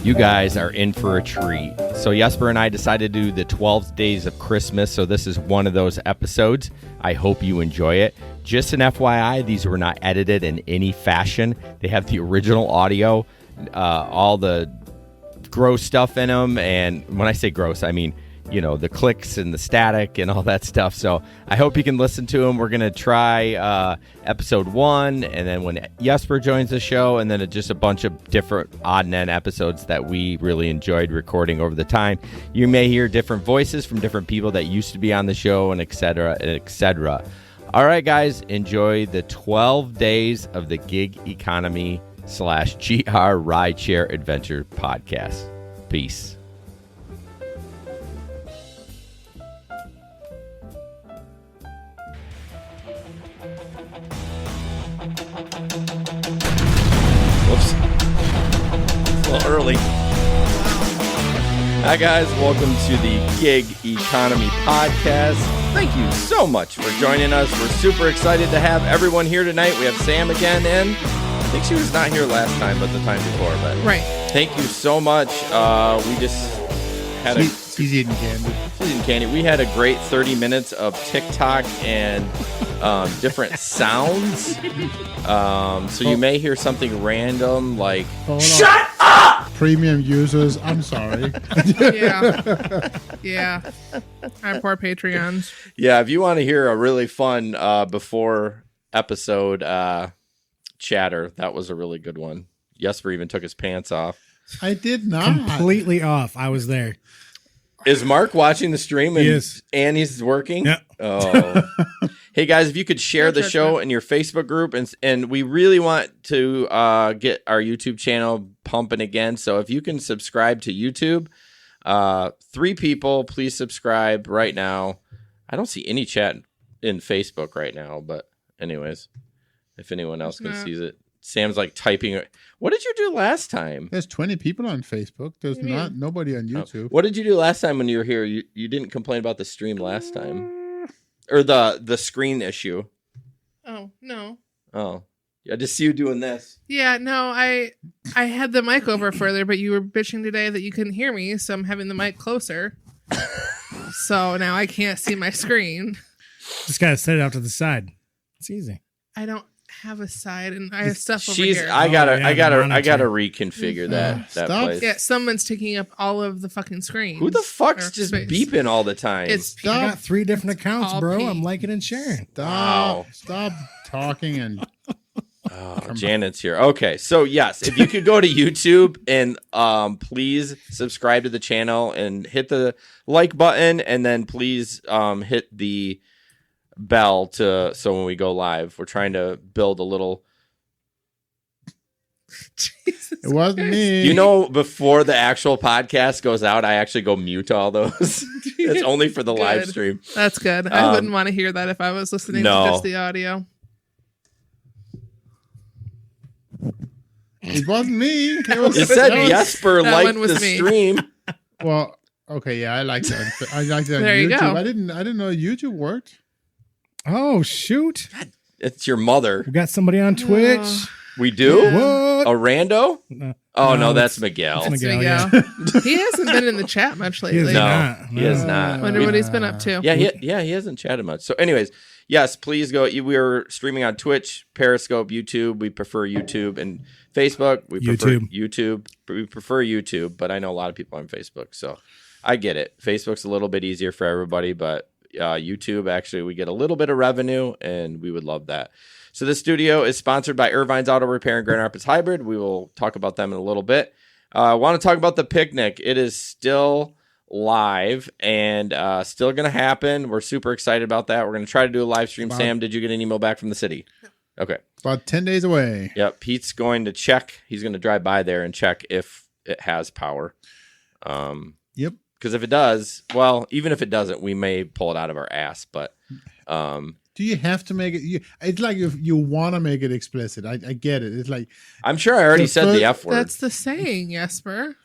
You guys are in for a treat. So Jesper and I decided to do the 12 days of Christmas, so this is one of those episodes. I hope you enjoy it. Just an FYI, these were not edited in any fashion. They have the original audio, all the gross stuff in them, and when I say gross, I mean, you know, the clicks and the static and all that stuff. So I hope you can listen to them. We're going to try episode 1, and then when Jesper joins the show, and then just a bunch of different odd and end episodes that we really enjoyed recording over the time. You may hear different voices from different people that used to be on the show, and et cetera, et cetera. All right, guys, enjoy the 12 days of the gig economy / GR Rideshare Adventure podcast. Peace. Whoops. It's a little early. Hi, guys. Welcome to the Gig Economy Podcast. Thank you so much for joining us. We're super excited to have everyone here tonight. We have Sam again in. I think she was not here last time, but the time before. But right. Thank you so much. We just had She's eating candy. She's eating candy. We had a great 30 minutes of TikTok and different sounds. So you may hear something random like, "Shut up!" Premium users, I'm sorry. Yeah. Our poor Patreons. Yeah, if you want to hear a really fun before episode chatter, that was a really good one. Jesper even took his pants off. I did not. Completely off. I was there. Is Mark watching the stream and Yes. Annie's working? Yeah. Oh. Hey guys, if you could share the show in your Facebook group, and we really want to get our YouTube channel pumping again. So if you can subscribe to YouTube, 3 people, please subscribe right now. I don't see any chat in Facebook right now, but anyways, if anyone else can see it. Sam's like typing. What did you do last time? There's 20 people on Facebook. There's nobody on YouTube. What did you do last time when you were here? You didn't complain about the stream last time, or the screen issue. Oh, no. Oh, I just see you doing this. Yeah, no, I had the mic over further, but you were bitching today that you couldn't hear me, so I'm having the mic closer. So now I can't see my screen. Just gotta set it out to the side. It's easy. I don't have a side, and I have stuff over here. I gotta reconfigure that place. Yeah, someone's taking up all of the fucking screen. Who the fuck's just beeping all the time? I got 3 different accounts, bro. Pink. I'm liking and sharing. Stop talking and. Janet's here. Okay, so yes, if you could go to YouTube and please subscribe to the channel and hit the like button, and then please hit the bell so when we go live, we're trying to build a little. Jesus it wasn't me. You know, before the actual podcast goes out, I actually go mute all those. It's only for the live stream. That's good. I wouldn't want to hear that if I was listening to just the audio. It wasn't me. It said Jesper liked the stream. Well, okay, yeah, I like that. I like that on there YouTube. You go. I didn't know YouTube worked. Oh shoot! God, it's your mother. We got somebody on Twitch. We do? What? A rando? No, that's Miguel. That's Miguel. Yeah. He hasn't been in the chat much lately. He has not. Wonder what he's been up to. Yeah, he hasn't chatted much. So anyways, yes, please go. We're streaming on Twitch, Periscope, YouTube. We prefer YouTube, and Facebook. We prefer YouTube. We prefer YouTube, but I know a lot of people on Facebook, so I get it. Facebook's a little bit easier for everybody, but YouTube, actually, we get a little bit of revenue, and we would love that. So this studio is sponsored by Irvine's Auto Repair and Grand Rapids Hybrid. We will talk about them in a little bit. I want to talk about the picnic. It is still live and still going to happen. We're super excited about that. We're going to try to do a live stream. Sam, did you get an email back from the city? Okay. About 10 days away. Yep. Pete's going to check. He's going to drive by there and check if it has power. Yep. Because if it does, well, even if it doesn't, we may pull it out of our ass. But do you have to make it? It's like if you want to make it explicit. I get it. It's like I'm sure I already said the F word. That's the saying, Jesper.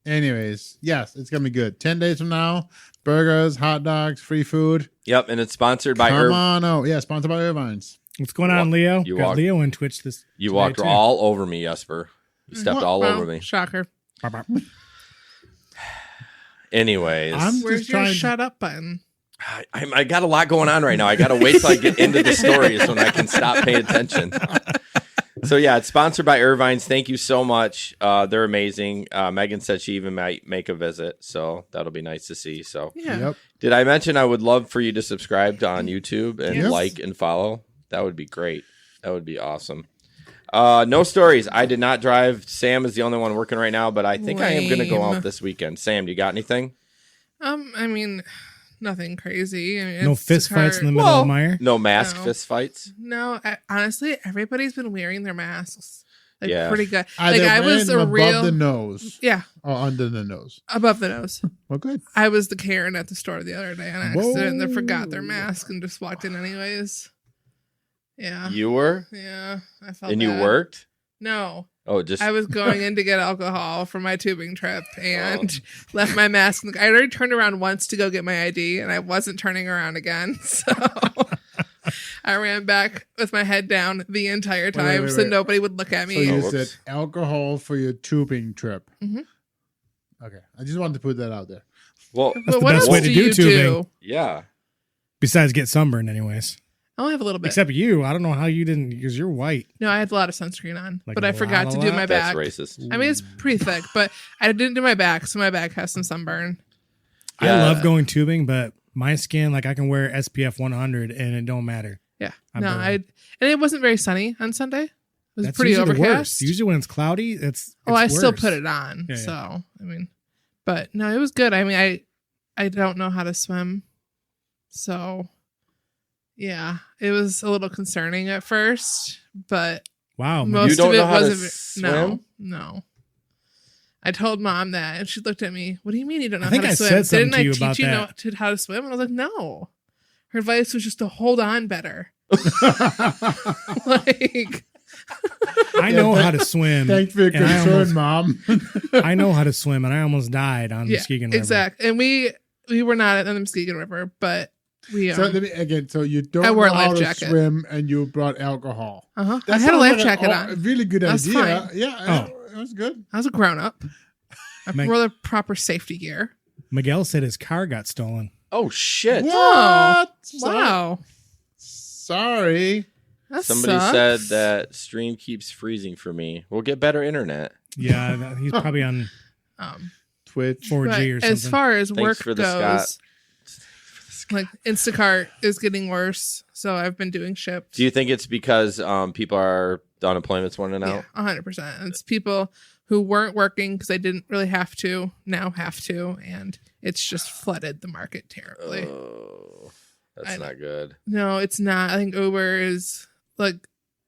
Anyways, yes, it's gonna be good. 10 days from now, burgers, hot dogs, free food. Yep, and it's sponsored by sponsored by Irvine's. What's going on, Leo? You got walked, Leo in Twitch this. You walked all over me, Jesper. You stepped all over me. Shocker. Anyways. Where's your shut up button? I got a lot going on right now. I got to wait till I get into the stories when I can stop paying attention. So, yeah, it's sponsored by Irvine's. Thank you so much. They're amazing. Megan said she even might make a visit, so that'll be nice to see. So, yeah. Did I mention I would love for you to subscribe on YouTube and like and follow? That would be great. That would be awesome. No stories. I did not drive. Sam is the only one working right now, but I think I am going to go out this weekend. Sam, do you got anything? I mean, nothing crazy. I mean, no fist fights in the middle of the mire? No mask fist fights? No, honestly, everybody's been wearing their masks. Pretty good. Either I was a above the nose. Yeah. Or under the nose. Above the nose. Well, good. I was the Karen at the store the other day on accident that forgot their mask and just walked in anyways. Yeah. You were? Yeah. I felt And bad. you worked? No. Oh, just I was going in to get alcohol for my tubing trip and left my mask. I already turned around once to go get my ID and I wasn't turning around again. So I ran back with my head down the entire time so nobody would look at me. So you said alcohol for your tubing trip. Mm-hmm. Okay. I just wanted to put that out there. Well, but what else do you do? Yeah. Besides get sunburned anyways. I only have a little bit. Except you. I don't know how you didn't, because you're white. No, I had a lot of sunscreen on, Like but I forgot to do my back. That's racist. I mean, it's pretty thick, but I didn't do my back, so my back has some sunburn. Yeah. I love going tubing, but my skin, like I can wear SPF 100 and it don't matter. Yeah. I'm no, burned. and it wasn't very sunny on Sunday. It was That's pretty usually the overcast. worst. Usually when it's cloudy, it's I still worse. put it on. Yeah, so, I mean, but no, it was good. I mean, I don't know how to swim. So, yeah, it was a little concerning at first, but wow, most you don't of it know how to wasn't. swim? No. I told Mom that, and she looked at me. What do you mean you don't know I think how to I swim? said something Didn't to you I about teach you that. how to swim? And I was like, no. Her advice was just to hold on better. Like, I know how to swim. Thanks for your and concern, Mom. I know how to swim, and I almost died on the yeah, Muskegon River. exactly. And we were not at the Muskegon River, but we So let me again. So you don't I wore a know how life to jacket. swim, and you brought alcohol. I That had a sounds life like jacket a on. really good That's idea. fine. Yeah, it was good. I was a grown up. I Meg- wore the proper safety gear. Miguel said his car got stolen. Oh, shit. What? Wow. Sorry. That Somebody sucks. said that stream keeps freezing for me. We'll get better internet. Yeah, he's probably on Twitch. 4G but or something. as far as Thanks work for the goes, like Instacart is getting worse, so I've been doing ships. Do you think it's because people are the unemployment's running out? Yeah, 100%. It's people who weren't working because they didn't really have to now have to, and it's just flooded the market terribly. Oh, that's not good. No, it's not. I think Uber is like,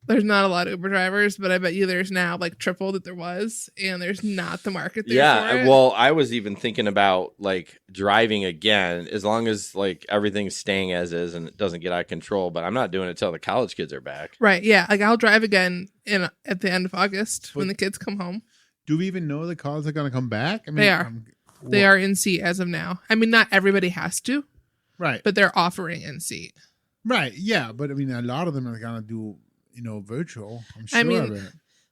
there's not a lot of Uber drivers, but I bet you there's now like triple that there was, and there's not the market there. Yeah, for it. well, I was even thinking about like driving again, as long as like everything's staying as is and it doesn't get out of control. But I'm not doing it till the college kids are back. Right? Yeah, like I'll drive again at the end of August when the kids come home. Do we even know the cars are going to come back? I mean, They are. They are in seat as of now. I mean, not everybody has to, Right. but they're offering in seat. Right. Yeah. But I mean, a lot of them are going to do, virtual. I'm sure I mean, of it.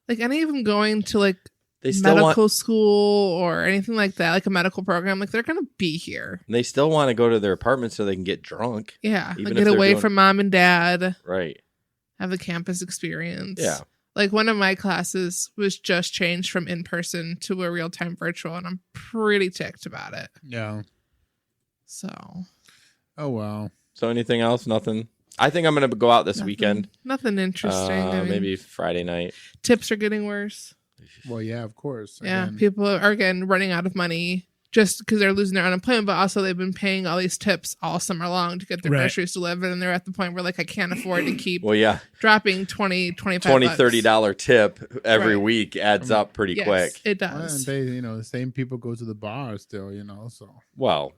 like any of them going to like They still medical school or anything like that, like a medical program, like they're going to be here. They still want to go to their apartment so they can get drunk. Yeah. Even Like if get they're away doing- from mom and dad, Right. have the campus experience. Yeah. Like one of my classes was just changed from in person to a real time virtual, and I'm pretty ticked about it. Yeah. So, Oh, wow. So anything else? Nothing. I think I'm gonna go out this weekend. Nothing interesting. I mean, Maybe Friday night. tips are getting worse. Well, yeah, of course. Yeah, Again, people are again running out of money just because they're losing their unemployment, but also they've been paying all these tips all summer long to get their Right. groceries delivered, and they're at the point where like I can't afford to keep Well, yeah, dropping $20, $25 $20-$30 tip every Right. week adds up pretty Yes, quick. it well, and does. they, the same people go to the bar still, so Well,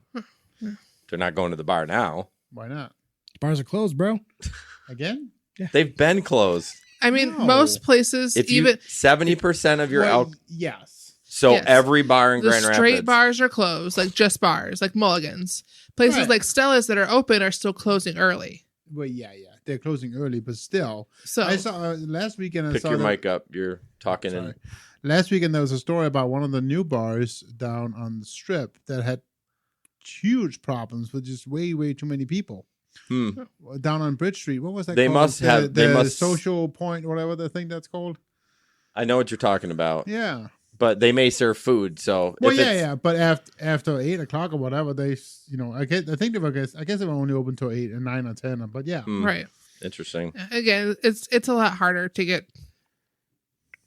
they're not going to the bar now. why not? Bars are closed, bro. Again? They've been closed. I mean, No. most places, If you even 70% of your Well, alcohol. yes. So Yes. every bar in the Grand straight Rapids. bars are closed, like just bars, like Mulligan's. Places Right. like Stella's that are open are still closing early. Well, yeah. They're closing early, but still. So I saw last weekend. I Pick saw your that- mic up. You're talking Sorry. and Last weekend there was a story about one of the new bars down on the Strip that had huge problems with just way too many people. Down on Bridge Street. What was that They called? must have. They must social point, whatever the thing that's called. I know what you're talking about. Yeah. But they may serve food, so well, yeah. But after 8 o'clock or whatever, they, I guess they were only open till 8 and 9 or 10. But yeah, right. Interesting. Again, it's a lot harder to get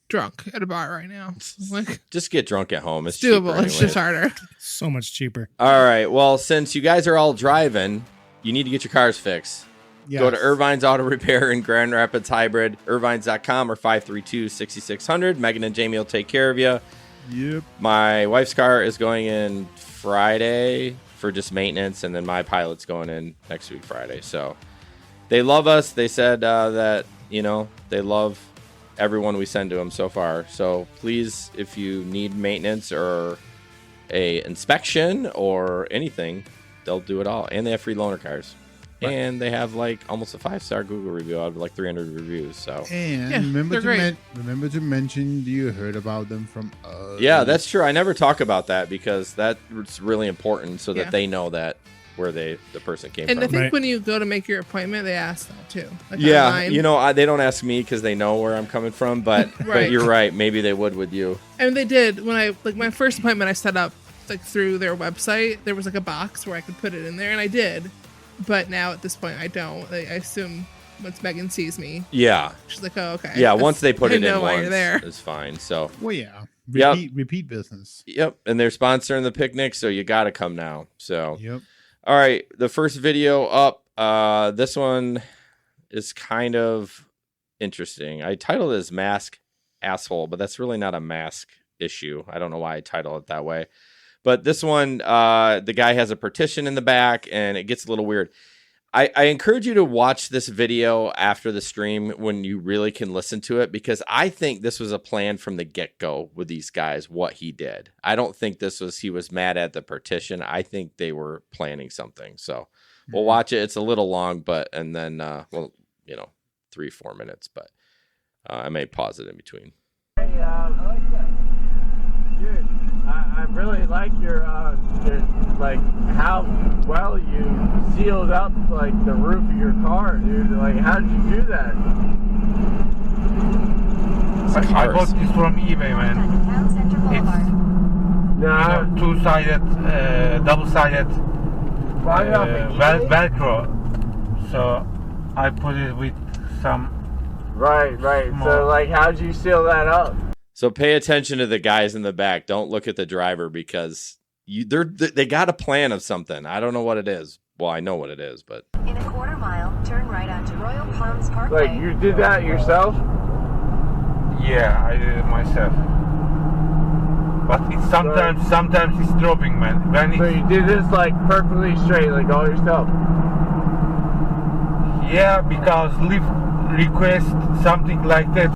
drunk at a bar right now. Like, just get drunk at home. It's doable. Anyway. It's just harder. So much cheaper. All right. Well, since you guys are all driving, you need to get your cars fixed. Yes. Go to Irvine's Auto Repair in Grand Rapids Hybrid, irvines.com or 532-6600. Megan and Jamie will take care of you. Yep. My wife's car is going in Friday for just maintenance, and then my pilot's going in next week Friday. So they love us. They said that, they love everyone we send to them so far. So please, if you need maintenance or a inspection or anything, they'll do it all. And they have free loaner cars. Right. And they have almost a 5-star Google review out of 300 reviews. So remember to mention you heard about them from us. Yeah, that's true. I never talk about that because that's really important so that they know that where the person came from. And I think when you go to make your appointment, they ask that too. Online. They don't ask me because they know where I'm coming from. But but you're right. Maybe they would with you. And they did when I my first appointment. I set up through their website. There was a box where I could put it in there, and I did. But now at this point, I don't. I assume once Megan sees me, she's like, "Oh, okay." Yeah, once they put it in once, there. it's fine. So, repeat business. Yep, and they're sponsoring the picnic, so you got to come now. So, yep. All right, the first video up. This one is kind of interesting. I titled it as "Mask Asshole," but that's really not a mask issue. I don't know why I titled it that way. But this one, the guy has a partition in the back, and it gets a little weird. I encourage you to watch this video after the stream when you really can listen to it, because I think this was a plan from the get-go with these guys, what he did. I don't think he was mad at the partition. I think they were planning something. So we'll watch it. It's a little long, and then, 3-4 minutes, but I may pause it in between. Hey, I like that. Dude. I really like your how well you sealed up the roof of your car, dude. How did you do that? I bought this from eBay, man. It's two-sided, double-sided Velcro. So I put it with some. Right. So how'd you seal that up? So pay attention to the guys in the back. Don't look at the driver because they got a plan of something. I don't know what it is. Well, I know what it is, but in a quarter mile, turn right onto Royal Palms Parkway. You did that yourself? Yeah, I did it myself. But it's sometimes it's dropping, man. So you did this perfectly straight, all yourself? Yeah, because Lyft request something like that.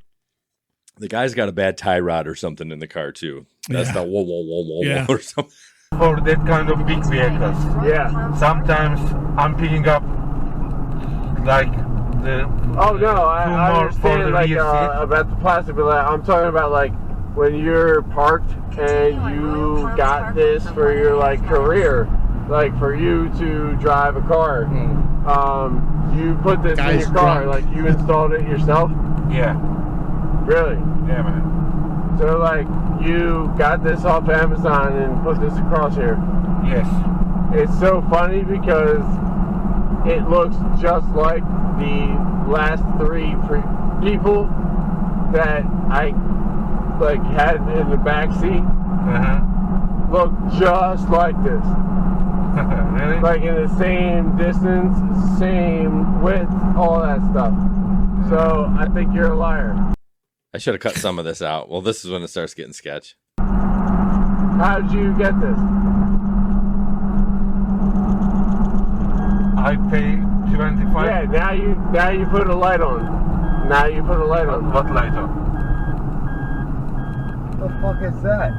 the guy's got a bad tie rod or something in the car too. That's the whoa, whoa, whoa, whoa, whoa or something. For that kind of big vehicles. Yeah. Sometimes I'm picking up like the. Oh no, I understand about the plastic, but I'm talking about when you're parked and you got this for your career, for you to drive a car. You put this in your car, you installed it yourself? Yeah. Really? Yeah, man. So you got this off Amazon and put this across here? Yes. It's so funny because it looks just like the last three people that I had in the back seat. Look just like this. Really? In the same distance, same width, all that stuff. So I think you're a liar. I should have cut some of this out. Well, this is when it starts getting sketch. How'd you get this? I pay 25. Yeah, now you put a light on. Now you put a light on. What light on? What the fuck is that?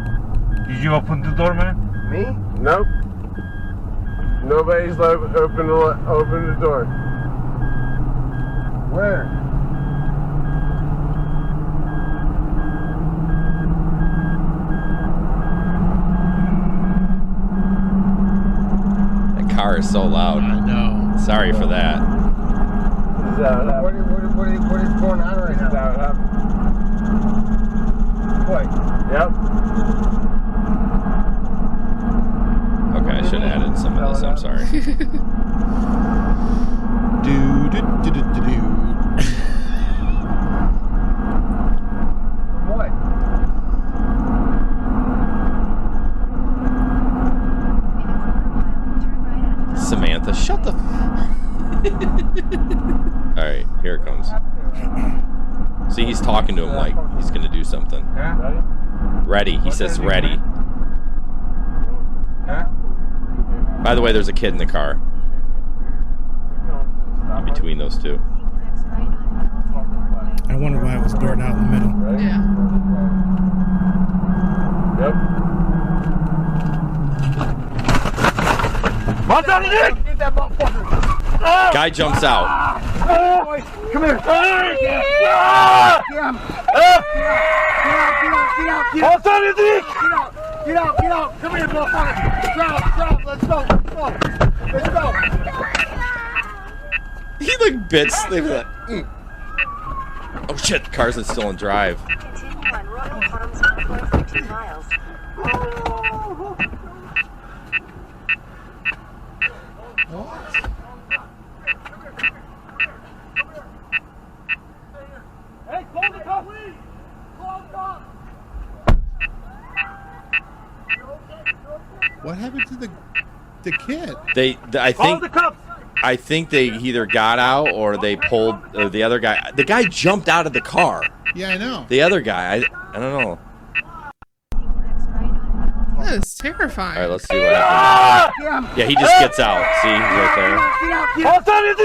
Did you open the door, man? Me? Nope. Nobody's open the door. Where? car is so loud. I know. Sorry for that. What is going on right now? What? Yep. Okay, I should have added some of this. I'm sorry. Do. What? Samantha, shut the. All right, here it comes. See, he's talking to him like he's gonna do something. Yeah. Ready. He says ready. By the way, there's a kid in the car. Between those two. I wonder why it was blurred out in the middle. Yeah. Yep. What's on it? Get that motherfucker. Guy jumps out. Come here. What's on it? Get out. Come here, motherfucker. Drop. Let's go. He like bits. They were like, oh shit! The car's still in drive. Continue on Royal Palms Parkway for 2 miles. Hey, close the cup, please. Close the cup. What happened to the kid? I think they either got out or they pulled or the other guy. The guy jumped out of the car. Yeah, I know. The other guy, I don't know. That is terrifying. All right, let's see what happens. Yeah, he just gets out. See, he's right What's on it?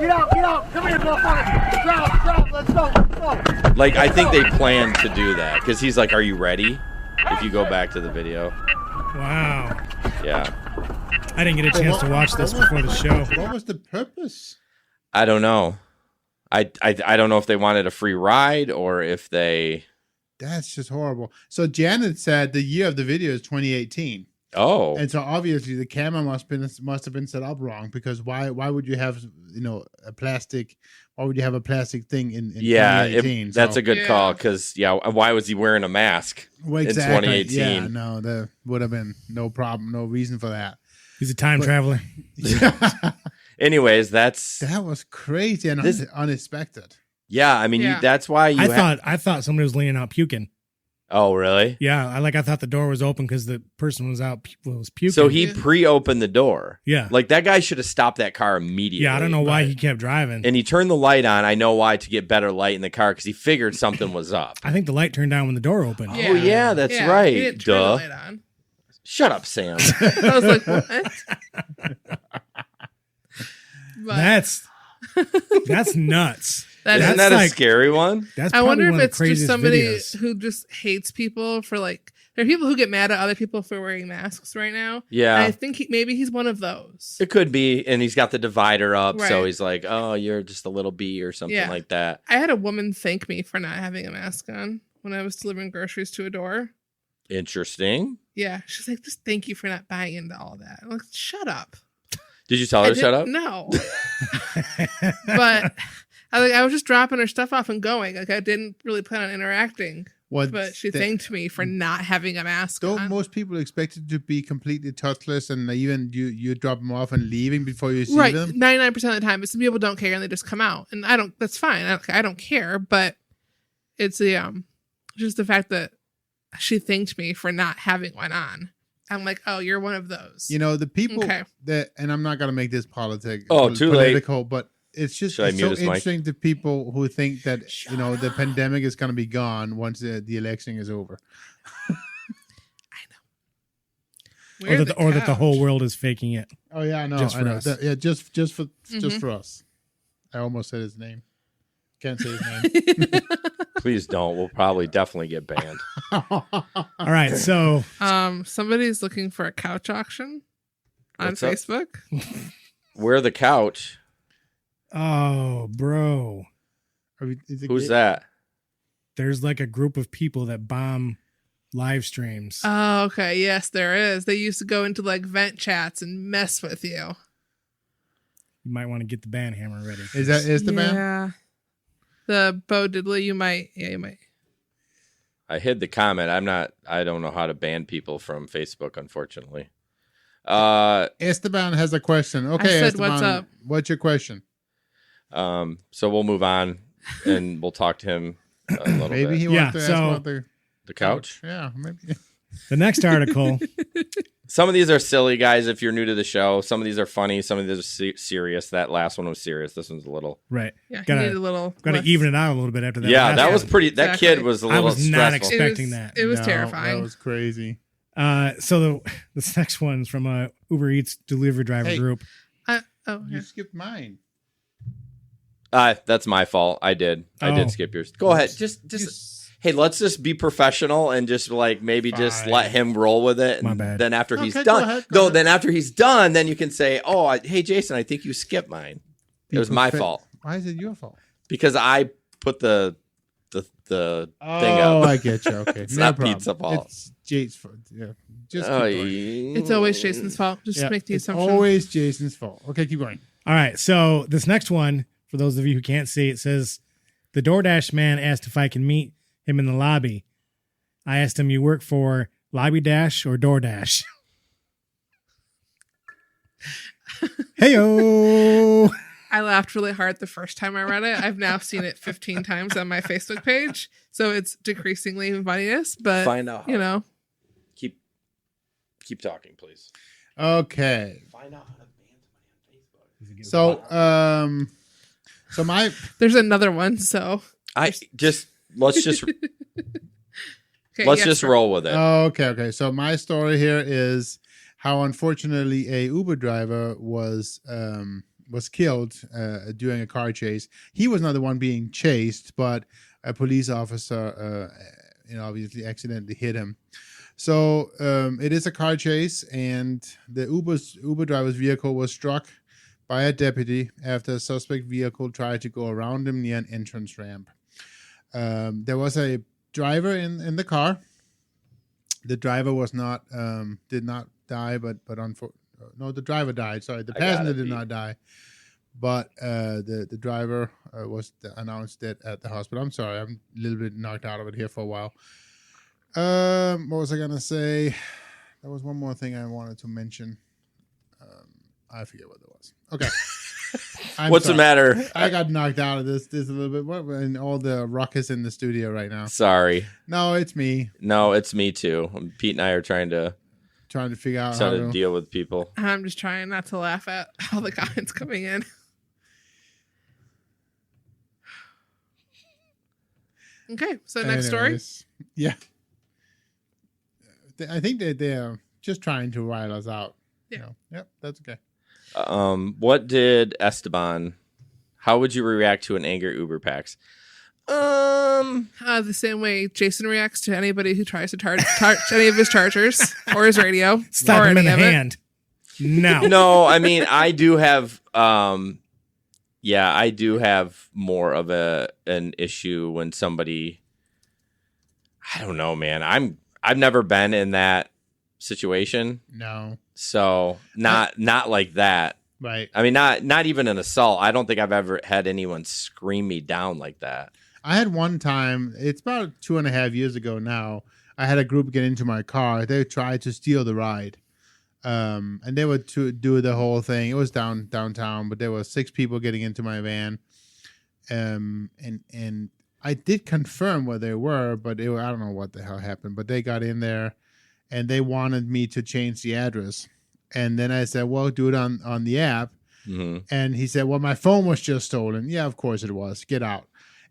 Get out. Come here, motherfucker. Drop. Let's go. there. Like, I think they planned to do that because he's like, "Are you ready?" If you go back to the video. Wow. Yeah. I didn't get a chance to watch this before the show. What was the purpose? I don't know. I don't know if they wanted a free ride or if they. That's just horrible. So Janet said the year of the video is 2018. Oh. And so obviously the camera must have been set up wrong, because why would you have a plastic? Why would you have a plastic thing in 2018? That's a good call, because why was he wearing a mask in 2018? Yeah, no, there would have been no problem, no reason for that. He's a time traveler. Anyways, that was crazy and unexpected. Yeah, I mean, Yeah. that's why I thought somebody was leaning out puking. Oh, really? Yeah, I thought the door was open because the person was puking. So he pre-opened the door. Yeah. Like, that guy should have stopped that car immediately. Yeah, I don't know why he kept driving. And he turned the light on. I know why, to get better light in the car, because he figured something was up. I think the light turned on when the door opened. Oh, yeah, that's right. He didn't turn the light on. Shut up, Sam. I was like, what? But That's nuts. Isn't that a scary one? That's I probably wonder one if of the it's just craziest somebody videos. who just hates people for like. There are people who get mad at other people for wearing masks right now. Yeah. And I think maybe he's one of those. It could be, and he's got the divider up, so Right. he's like, "Oh, you're just a little bee" or something like that. I had a woman thank me for not having a mask on when I was delivering groceries to a door. Interesting. Yeah, she's like, just thank you for not buying into all that. I'm like, shut up. Did you tell her to shut up? No. But I was just dropping her stuff off and going. Like, I didn't really plan on interacting. But she thanked me for not having a mask Don't on. most people expect it to be completely touchless, and even you drop them off and leaving before you see Right, them? 99% of the time. But some people don't care and they just come out. And that's fine. I don't care. But it's just the fact that she thanked me for not having one on. I'm like, oh, you're one of those. The people Okay. that, and I'm not going to make this political, but it's just Should I it's mute so his mic? interesting to people who think that the pandemic is going to be gone once the election is over. We're Or that the whole world is faking it. Oh yeah, I know. Just I for know. us. Just for us. I almost said his name. Can't say his name. Please don't. We'll probably definitely get banned. All right, so somebody's looking for a couch auction on What's up? Facebook. We're the couch. oh, bro, Is it Who's gay? that? there's like a group of people that bomb live streams. Oh, okay. Yes, there is. They used to go into like vent chats and mess with you. You might want to get the band hammer ready. Is the band? Yeah. The Bo Diddley, you might. Yeah, you might. I hid the comment. I don't know how to ban people from Facebook, unfortunately. Esteban has a question. Okay, I said, Esteban, what's up? What's your question? So we'll move on and we'll talk to him a little Maybe bit. he Yeah, wants to ask so- about The couch. Yeah, maybe. The next article. Some of these are silly, guys, if you're new to the show. Some of these are funny. Some of these are serious. That last one was serious. This one's a little... Right. Yeah, you Gotta- need a little. Got to less- even it out a little bit after that. Yeah, last that one. was pretty... That Exactly. kid was a I little was not stressful. expecting that. It was No, terrifying. That was crazy. So this next one's from a Uber Eats delivery driver Hey. group. Oh, You yeah. skipped mine. That's my fault. I did Oh. skip yours. Go ahead. Just hey, let's just be professional and just like maybe just Fine. let him roll with it. And My bad. then after he's Okay, go done, ahead, go ahead. then after he's done, then you can say, "Oh, hey, Jason, I think you skipped mine. It was my fault Why is it your fault? because I put the thing Oh, up." I get you. Okay, It's no not problem. pizza fault. It's Jake's fault. Yeah, just Oh, keep going. It's always Jason's fault. Just Yeah, make the it's assumption. always Jason's fault. Okay, keep going. All right. So this next one, for those of you who can't see, it says, the DoorDash man asked if I can meet him in the lobby. I asked him, you work for Lobby Dash or DoorDash? Heyo. I laughed really hard the first time I read it. I've now seen it 15 times on my Facebook page, so it's decreasingly in funniness. But Find out. you know, Keep talking, please. Okay, Find out how to ban somebody on Facebook. so my there's another one. So let's just okay, let's yes, just sir. roll with it. okay. So my story here is how unfortunately a Uber driver was killed during a car chase. He was not the one being chased, but a police officer, obviously accidentally hit him. So it is a car chase, and the Uber driver's vehicle was struck by a deputy after a suspect vehicle tried to go around him near an entrance ramp. There was a driver in the car. The driver did not die, but no, the driver died. Sorry, the I got passenger it, did Pete. not die, but the driver was announced dead at the hospital. I'm sorry, I'm a little bit knocked out of it here for a while. What was I gonna say? There was one more thing I wanted to mention. I forget what it was. Okay. I'm What's the sorry. matter? I got knocked out of this a little bit. What and all the ruckus in the studio right now? Sorry. No, it's me No, it's me too. Pete and I are trying to figure out how to. deal with people. I'm just trying not to laugh at all the comments coming in. Okay, so next story. Anyways, yeah. I think they're just trying to rile us out. Yeah. Yep, that's okay. What did Esteban? How would you react to an angry Uber Pax? The same way Jason reacts to anybody who tries to charge any of his chargers or his radio Slap or him in any the of it. hand. No. No, I mean I do have. I do have more of an issue when somebody. I don't know, man. I've never been in that situation, No, so not like that. right. I mean, not even an assault. I don't think I've ever had anyone scream me down like that. I had one time, it's about 2.5 years ago now, I had a group get into my car. They tried to steal the ride. And they would do the whole thing. It was downtown, but there were 6 people getting into my van. And I did confirm where they were, but I don't know what the hell happened. But they got in there, and they wanted me to change the address. And then I said, well, do it on the app. Mm-hmm. And he said, well, my phone was just stolen. Yeah, of course it was. Get out.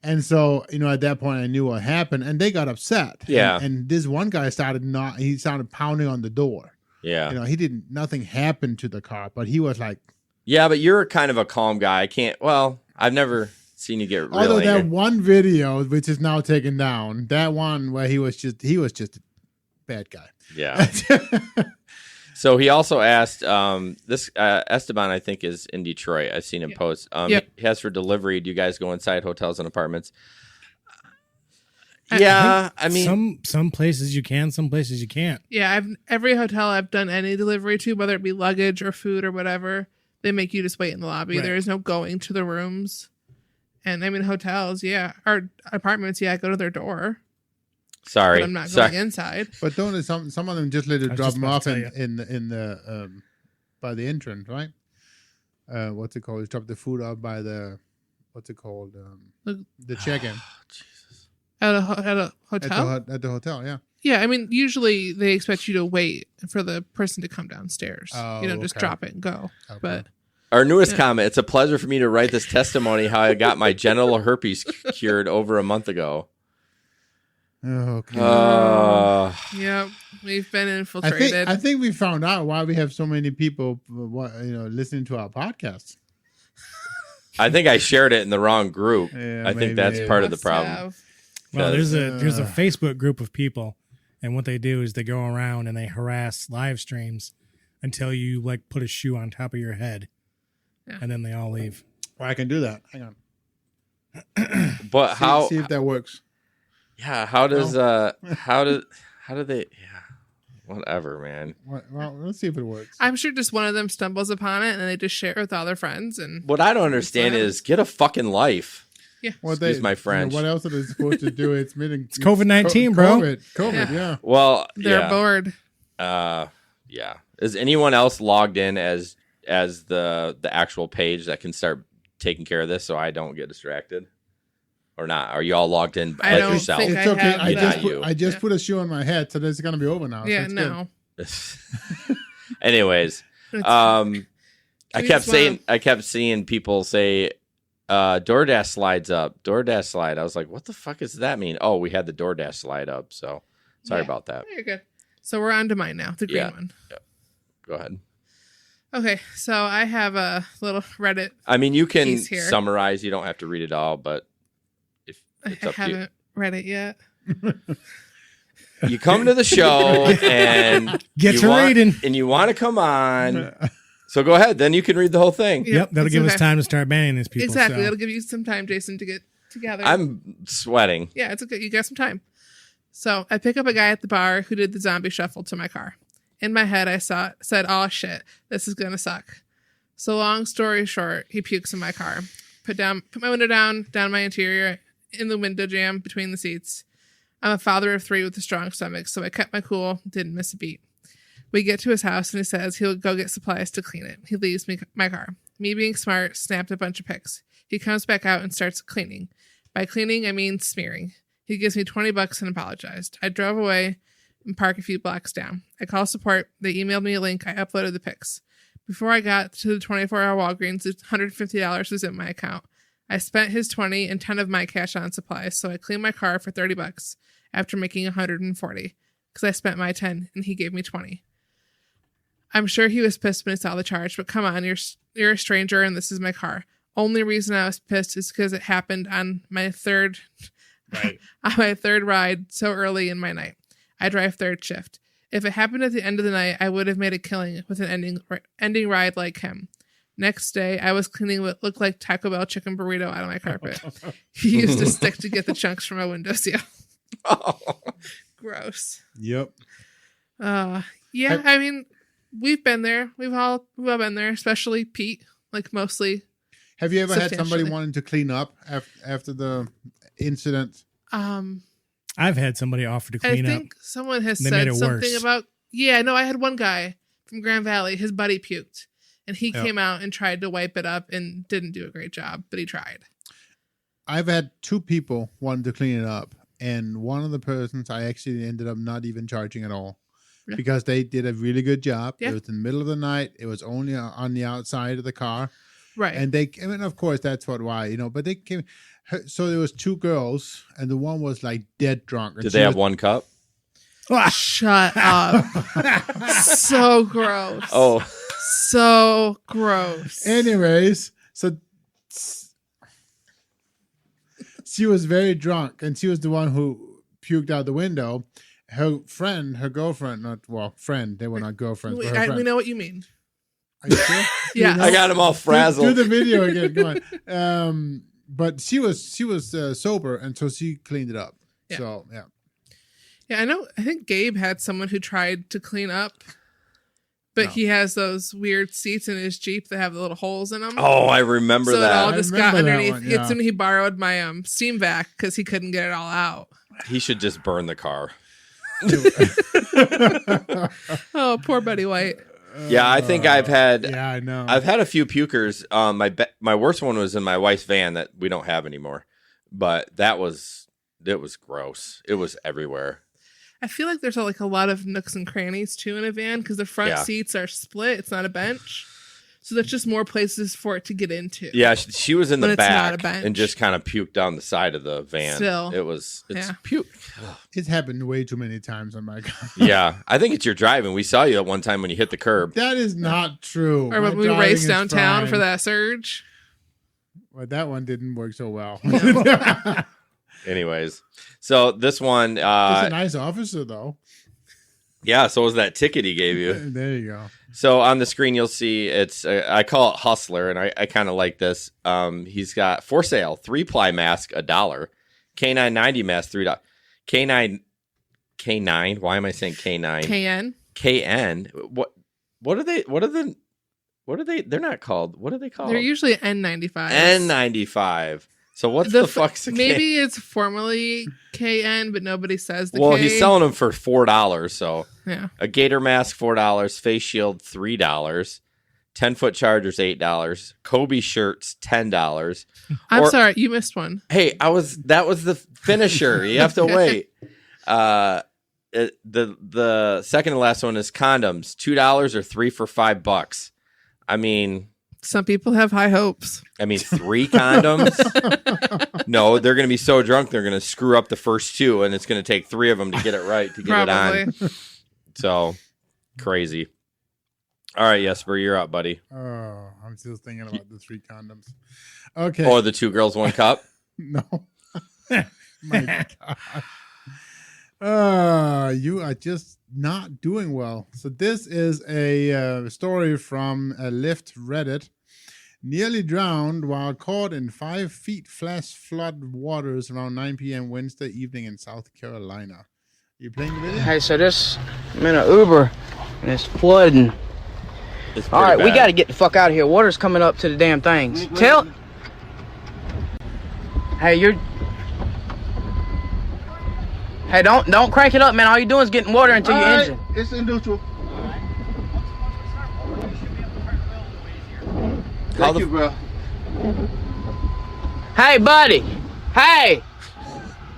And so, at that point I knew what happened, and they got upset. Yeah. And this one guy started pounding on the door. Yeah. Nothing happened to the car, but he was like, Yeah, but you're kind of a calm guy. I've never seen you get real although angry. that one video, which is now taken down, that one where he was just a bad guy. Yeah. So he also asked, this Esteban, I think, is in Detroit. I've seen him post. Yep. He has for delivery. Do you guys go inside hotels and apartments? Yeah, I mean, some places you can, some places you can't. Yeah, every hotel I've done any delivery to, whether it be luggage or food or whatever, they make you just wait in the lobby. Right. There is no going to the rooms. And I mean, hotels, yeah, or apartments, yeah, I go to their door. sorry. But I'm not going inside. But don't some of them just let I it was drop just them about off to in tell the by the entrance, right? What's it called? You drop the food off by the what's it called? The check-in At a hotel? at the hotel. Yeah. Yeah, I mean, usually they expect you to wait for the person to come downstairs. Oh, you know, just okay. drop it and go. Okay. But Our newest comment, it's a pleasure for me to write this testimony how I got my genital herpes cured over a month ago. Okay. yep, we've been I infiltrated. think we found out why we have so many people, listening to our podcast. I think I shared it in the wrong group. Yeah, I think maybe. that's part of the Must problem. have. Well, there's a Uh. Facebook group of people, and what they do is they go around and they harass live streams until you like put a shoe on top of your head, Yeah. and then they all leave. Well, I can do that. Hang on. But how? See if that works. Yeah. How does? How do they? Yeah. Whatever, man. Well, let's see if it works. I'm sure just one of them stumbles upon it and they just share it with all their friends. And What I don't understand is get a fucking life. Well, Excuse my French. What else are they supposed to do? It's COVID-19, bro. COVID, yeah. Well, they're yeah. bored. Yeah. Is anyone else logged in as the actual page that can start taking care of this so I don't get distracted? Or not? Are you all logged in I as don't yourself? think It's I okay. have I that. just Yeah. put a shoe on my head, so this is gonna be over now. so Yeah, it's no. Anyways, It's- I We kept just seeing people say DoorDash slides up. DoorDash slide. I was like, what the fuck does that mean? Oh, we had the DoorDash slide up, so sorry Yeah. about that. You're good. So we're on to mine now, the green Yeah. one. Go ahead. Okay, so I have a little Reddit. I mean, you can Piece here. summarize. You don't have to read it all, but if it's I up to you. haven't read it yet. You come to the show and Get you to want- reading. and you want to come on. So go ahead. Then you can read the whole thing. Yeah, Yep, that'll it's give us okay. time to start banning these people. Exactly. so. That'll give you some time, Jason, to get together. I'm sweating. Yeah, it's okay. You got some time. So I pick up a guy at the bar who did the zombie shuffle to my car. In my head, I said, "Oh shit, this is gonna suck." So long story short, he pukes in my car. Put my window down my interior, in the window jam between the seats. I'm a father of 3 with a strong stomach, so I kept my cool, didn't miss a beat. We get to his house and he says he'll go get supplies to clean it. He leaves me my car. Me being smart, snapped a bunch of pics. He comes back out and starts cleaning. By cleaning, I mean smearing. He gives me $20 and apologized. I drove away and parked a few blocks down. I called support. They emailed me a link. I uploaded the pics. Before I got to the 24-hour Walgreens, $150 was in my account. I spent his $20 and $10 of my cash on supplies, so I cleaned my car for $30 after making $140 because I spent my $10 and he gave me $20. I'm sure he was pissed when he saw the charge, but come on, you're a stranger and this is my car. Only reason I was pissed is because it happened on my third ride so early in my night. I drive third shift. If it happened at the end of the night, I would have made a killing with an ending ride like him. Next day, I was cleaning what looked like Taco Bell chicken burrito out of my carpet. He used a stick to get the chunks from my windowsill. Gross. Yep. Yeah, I mean, we've been there. We've all been there, especially Pete. Like mostly. Have you ever had somebody Substantially. wanting to clean up after the incident? I've had somebody offer to I clean up. think someone has They made said it something worse. about. Yeah, no, I had one guy from Grand Valley. His buddy puked, and he Yep. came out and tried to wipe it up and didn't do a great job, but he tried. I've had 2 people wanting to clean it up, and one of the persons I actually ended up not even charging at all Yeah. because they did a really good job. Yeah. It was in the middle of the night. It was only on the outside of the car. Right. And of course, that's why, but they came. So there was 2 girls, and the one was like dead drunk. And Did she they have was- one cup? Shut up. So gross. Oh, So gross. Anyways, so she was very drunk, and she was the one who puked out the window. Her girlfriend, they were not girlfriends, but her friend. We know what you mean. Are you sure? Yeah. I got them all Do frazzled. the video again, come on. But she was sober, and so she cleaned it up. Yeah. So yeah. Yeah, I know. I think Gabe had someone who tried to clean up, but he has those weird seats in his Jeep that have the little holes in them. Oh, I remember so that. it all just got remember that underneath. one, yeah. It's when he borrowed my steam vac because he couldn't get it all out. He should just burn the car. Oh, poor Betty White. Yeah, I think I've had. Yeah, I know. I've had a few pukers. My worst one was in my wife's van that we don't have anymore, but it was gross. It was everywhere. I feel like there's like a lot of nooks and crannies too in a van because the front Yeah. seats are split. It's not a bench. So there's just more places for it to get into. Yeah, she was in But the it's not a back bench. and just kind of puked down the side of the van. Still. It's Yeah. puke. It's happened way too many times on my car. Yeah, I think it's your driving. We saw you at one time when you hit the curb. That is not true. Or My when we driving raced is downtown fine. for that surge. Well, that one didn't work so well. Anyways, so this one, He's a nice officer, though. yeah, so was that ticket he gave you. There you go. So on the screen, you'll see it's, I call it Hustler, and I kind of like this. He's got for sale, 3-ply mask, $1. K990 mask, $3. K9, why am I saying K9? KN. KN. What are they? They're not called. What are they called? They're usually N95. N95. So what's the fuck's the maybe it's formerly KN, but nobody says the Well, K. he's selling them for $4. So Yeah. a gator mask, $4. Face shield, $3. 10-foot chargers, $8. Kobe shirts, $10. I'm sorry, you missed one. Hey, that was the finisher. You have to wait. The second and last one is condoms, $2 or 3 for $5. I mean, Some people have high hopes. 3 condoms. No, they're going to be so drunk they're going to screw up the first 2, and it's going to take 3 of them to get it right to get it on. So crazy. All right, Jesper, you're up, buddy. Oh, I'm still thinking about the 3 condoms. Okay. Or the 2 girls, 1 cup. No. My God. You are just not doing well. So this is a story from a Lyft Reddit. Nearly drowned while caught in 5 feet flash flood waters around 9 p.m. Wednesday evening in South Carolina. You playing the video? Hey, so I'm in an Uber and it's flooding. It's All right, pretty we bad. got to get the fuck out of here. Water's coming up to the damn things. Hey, Hey, don't crank it up, man. All you doing is getting water into your engine. It's in neutral. Thank you, bro. Hey, buddy. Hey.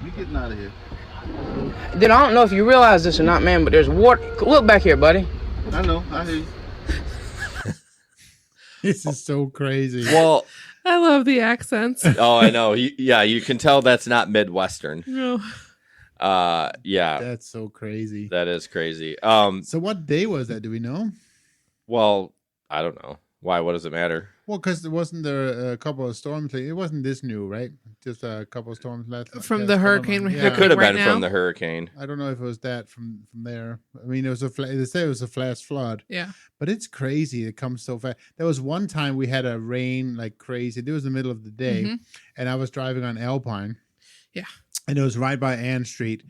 We getting out of here. Dude, I don't know if you realize this or not, man, but there's water. Look back here, buddy. I know. I hear you. This is so crazy. Well, I love the accents. oh, I know. You can tell that's not Midwestern. No. Yeah, That's so crazy. that is crazy. So what day was that? Do we know? Well, I don't know. Why? What does it matter? Well, because there wasn't there a couple of storms. It wasn't this new, right? Just a couple of storms left. From the hurricane. Yeah. It could have Right been now? from the hurricane. I don't know if it was that from there. I mean, it was they say it was a flash flood, Yeah. but it's crazy. It comes so fast. There was one time we had a rain like crazy. It was the middle of the day, Mhm. and I was driving on Alpine. Yeah. And it was right by Ann Street,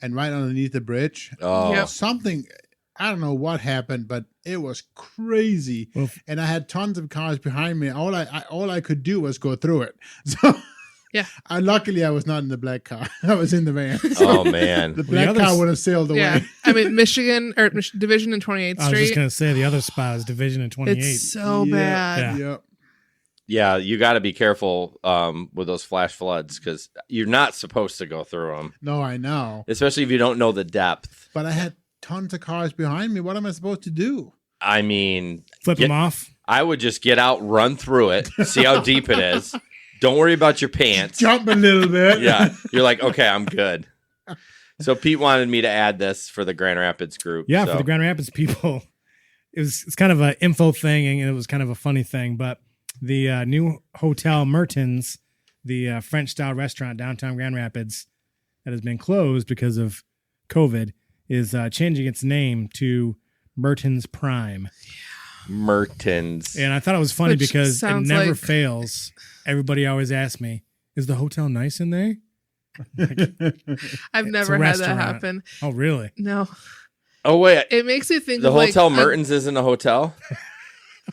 and right underneath the bridge. Oh, Yep. Something. I don't know what happened, but it was crazy, Oof. and I had tons of cars behind me. All I could do was go through it. So, Yeah. Luckily, I was not in the black car. I was in the van. oh man. The black others- car would have sailed away. Yeah. I mean, Michigan or Division and 28th I was just Street. going to say the other spot is Division and 28. It's so Yeah, bad. Yeah. Yeah, you got to be careful with those flash floods because you're not supposed to go through them, No, I know. especially if you don't know the depth. But I had tons of cars behind me. What am I supposed to do? I mean, Flip them off. I would just get out, run through it, see how deep it is. Don't worry about your pants. Jump a little bit. Yeah, you're like, okay, I'm good. So Pete wanted me to add this for the Grand Rapids group. Yeah, so. for the Grand Rapids people, it's kind of an info thing, and it was kind of a funny thing. But the new Hotel Mertens, the French-style restaurant downtown Grand Rapids, that has been closed because of COVID, is changing its name to Mertens Prime. Mertens. And I thought it was funny Which because it sounds never like- fails. Everybody always asks me, "Is the hotel nice in there?" I've never had that happen. Oh, really? No. Oh wait, It makes you think the of Hotel like Mertens isn't a hotel.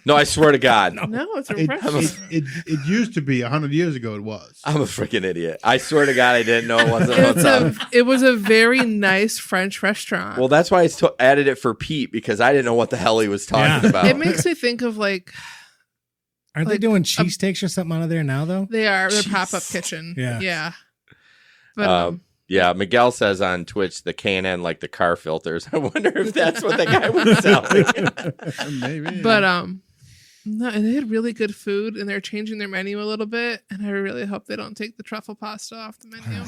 No, I swear to God. No, it's a restaurant. It used to be 100 years ago. It was. I'm a freaking idiot. I swear to God, I didn't know it wasn't a hotel. It was a very nice French restaurant. Well, that's why I added it for Pete, because I didn't know what the hell he was talking about. It makes me think of like. Aren't they doing cheesesteaks or something out of there now, though? They are. They're pop-up kitchen. Yeah. But yeah, Miguel says on Twitch the K&N like the car filters. I wonder if that's what the guy was selling. Maybe. But no, and they had really good food, and they're changing their menu a little bit, and I really hope they don't take the truffle pasta off the menu.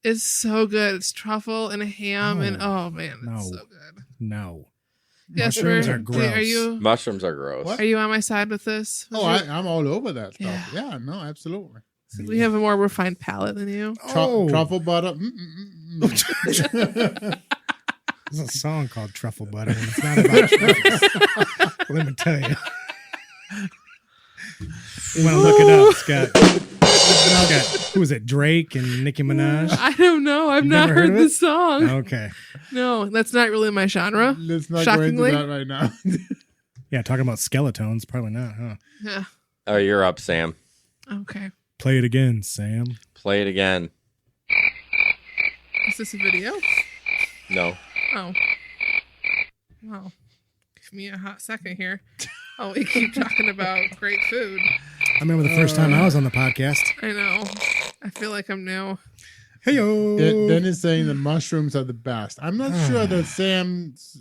It's so good. It's truffle and a ham, and oh man, it's so good. No. Yes, mushrooms are gross. Mushrooms are gross. What? Are you on my side with this? Oh, I'm all over that stuff. Yeah, no, absolutely. So we have a more refined palate than you. Truffle butter. There's a song called Truffle Butter, and it's not about truffles. Let me tell you. You want to look it up, Scott. Who is it? Drake and Nicki Minaj? I don't know. I've not heard the song. Okay. No, that's not really my genre. Let's not shockingly. go into that right now. Yeah, talking about skeletons, probably not, huh? Yeah. Oh, you're up, Sam. Okay. Play it again, Sam. Play it again. Is this a video? No. Oh. Well, give me a hot second here. Oh, we keep talking about great food. I remember the first time I was on the podcast. I know. I feel like I'm new. Hey-yo. Dennis saying the mushrooms are the best. I'm not sure that Sam's,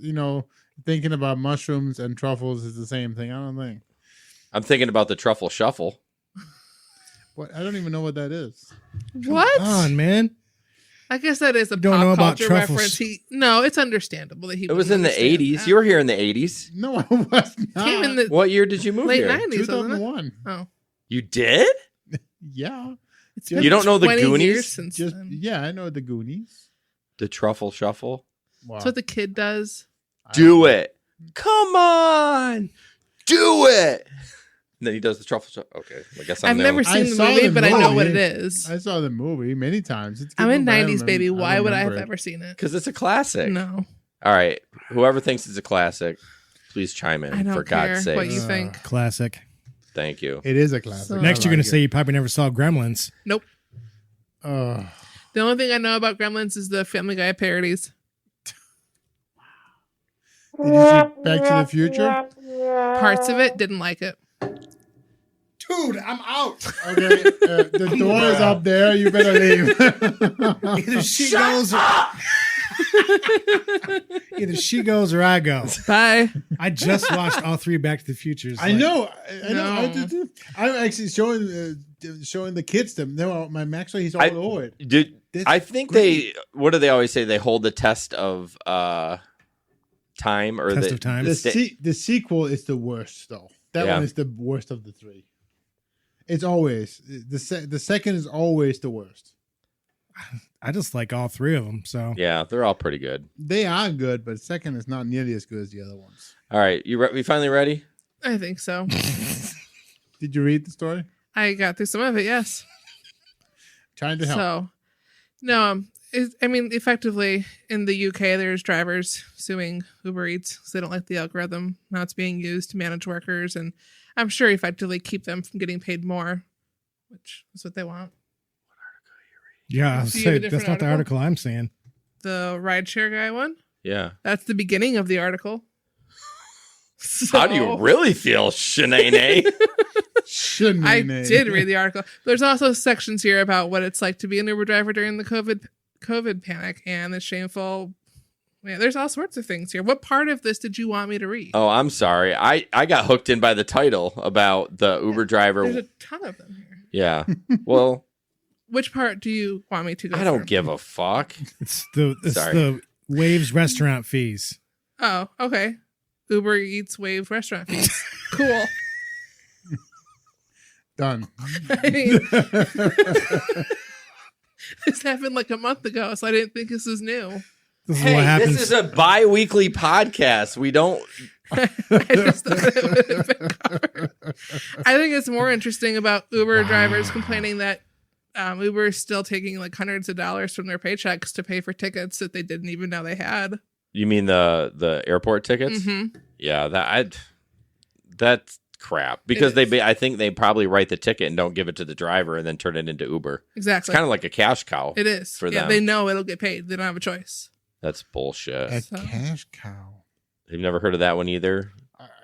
thinking about mushrooms and truffles is the same thing. I don't think. I'm thinking about the truffle shuffle. What? I don't even know what that is. What? Come on, man. I guess that is a don't pop know about culture truffles. reference. No, it's understandable that he. It was in the 80s. You were here in the 80s. No, I was not. Came in the What year did you move late here? 90s, 2001. Oh, You did? Yeah. it's You don't know the 20 Goonies? years since Just then. yeah, I know the Goonies. The truffle shuffle? Wow. That's what the kid does. Do it. Come on. Do it. And then he does the truffle shuffle. Okay. I guess I'm I've never I seen the saw movie, the but I know what movie. it is. I saw the movie many times. It's I'm in good, but I 90s, baby. remember- Why would I have remember it. ever seen it? Because it's a classic. No, All right. Whoever thinks it's a classic, please chime in, I don't for care God's sake. what you think. Classic. Thank you. It is a classic. So- Next, you're I going like to say you probably never saw Gremlins. Nope. it. The only thing I know about Gremlins is the Family Guy parodies. Did you see Back to the Future? Parts of it, didn't like it. Dude, I'm out. Okay, the door is up there. You better leave. Either she goes or... Either she goes or I go. Bye. I just watched all three Back to the Futures. I know. No. I'm actually showing the kids them. No, my actually he's all over it. I think great. what do they always say? They hold the test of time or Test of time. The sequel is the worst though. That Yeah. one is the worst of the three. It's always the second is always the worst. I just like all three of them. So Yeah, they're all pretty good. They are good, but second is not nearly as good as the other ones. All right, we finally ready? I think so. Did you read the story? I got through some of it, yes. Trying to help. So, no, effectively in the UK, there's drivers suing Uber Eats because they don't like the algorithm. Now it's being used to manage workers, and I'm sure effectively keep them from getting paid more, which is what they want. yeah, Do you have a that's different not the article? article I'm seeing. The rideshare guy one? Yeah. That's the beginning of the article. How do you really feel, Shanae? Shouldn't I we, Nate? did read the article. There's also sections here about what it's like to be an Uber driver during the COVID panic and the shameful. Yeah, there's all sorts of things here. What part of this did you want me to read? Oh, I'm sorry. I got hooked in by the title about the Uber driver. There's a ton of them here. Yeah. Well, Which part do you want me to go I don't through? give a fuck. It's Sorry. the Waves restaurant fees. Oh, okay. Uber Eats waive restaurant fees. Cool. Done. I mean, this happened like a month ago, so I didn't think this was new. This is Hey, what happens. this is a bi-weekly podcast. We don't. I just thought it would have been covered. I think it's more interesting about Uber drivers complaining that Uber is still taking like hundreds of dollars from their paychecks to pay for tickets that they didn't even know they had. You mean the airport tickets? Mm-hmm. Yeah, that's crap because I think they probably write the ticket and don't give it to the driver and then turn it into Uber. Exactly. It's kind of like a cash cow. It is for them. They know it'll get paid. They don't have a choice. That's bullshit. A cash cow. You've never heard of that one either?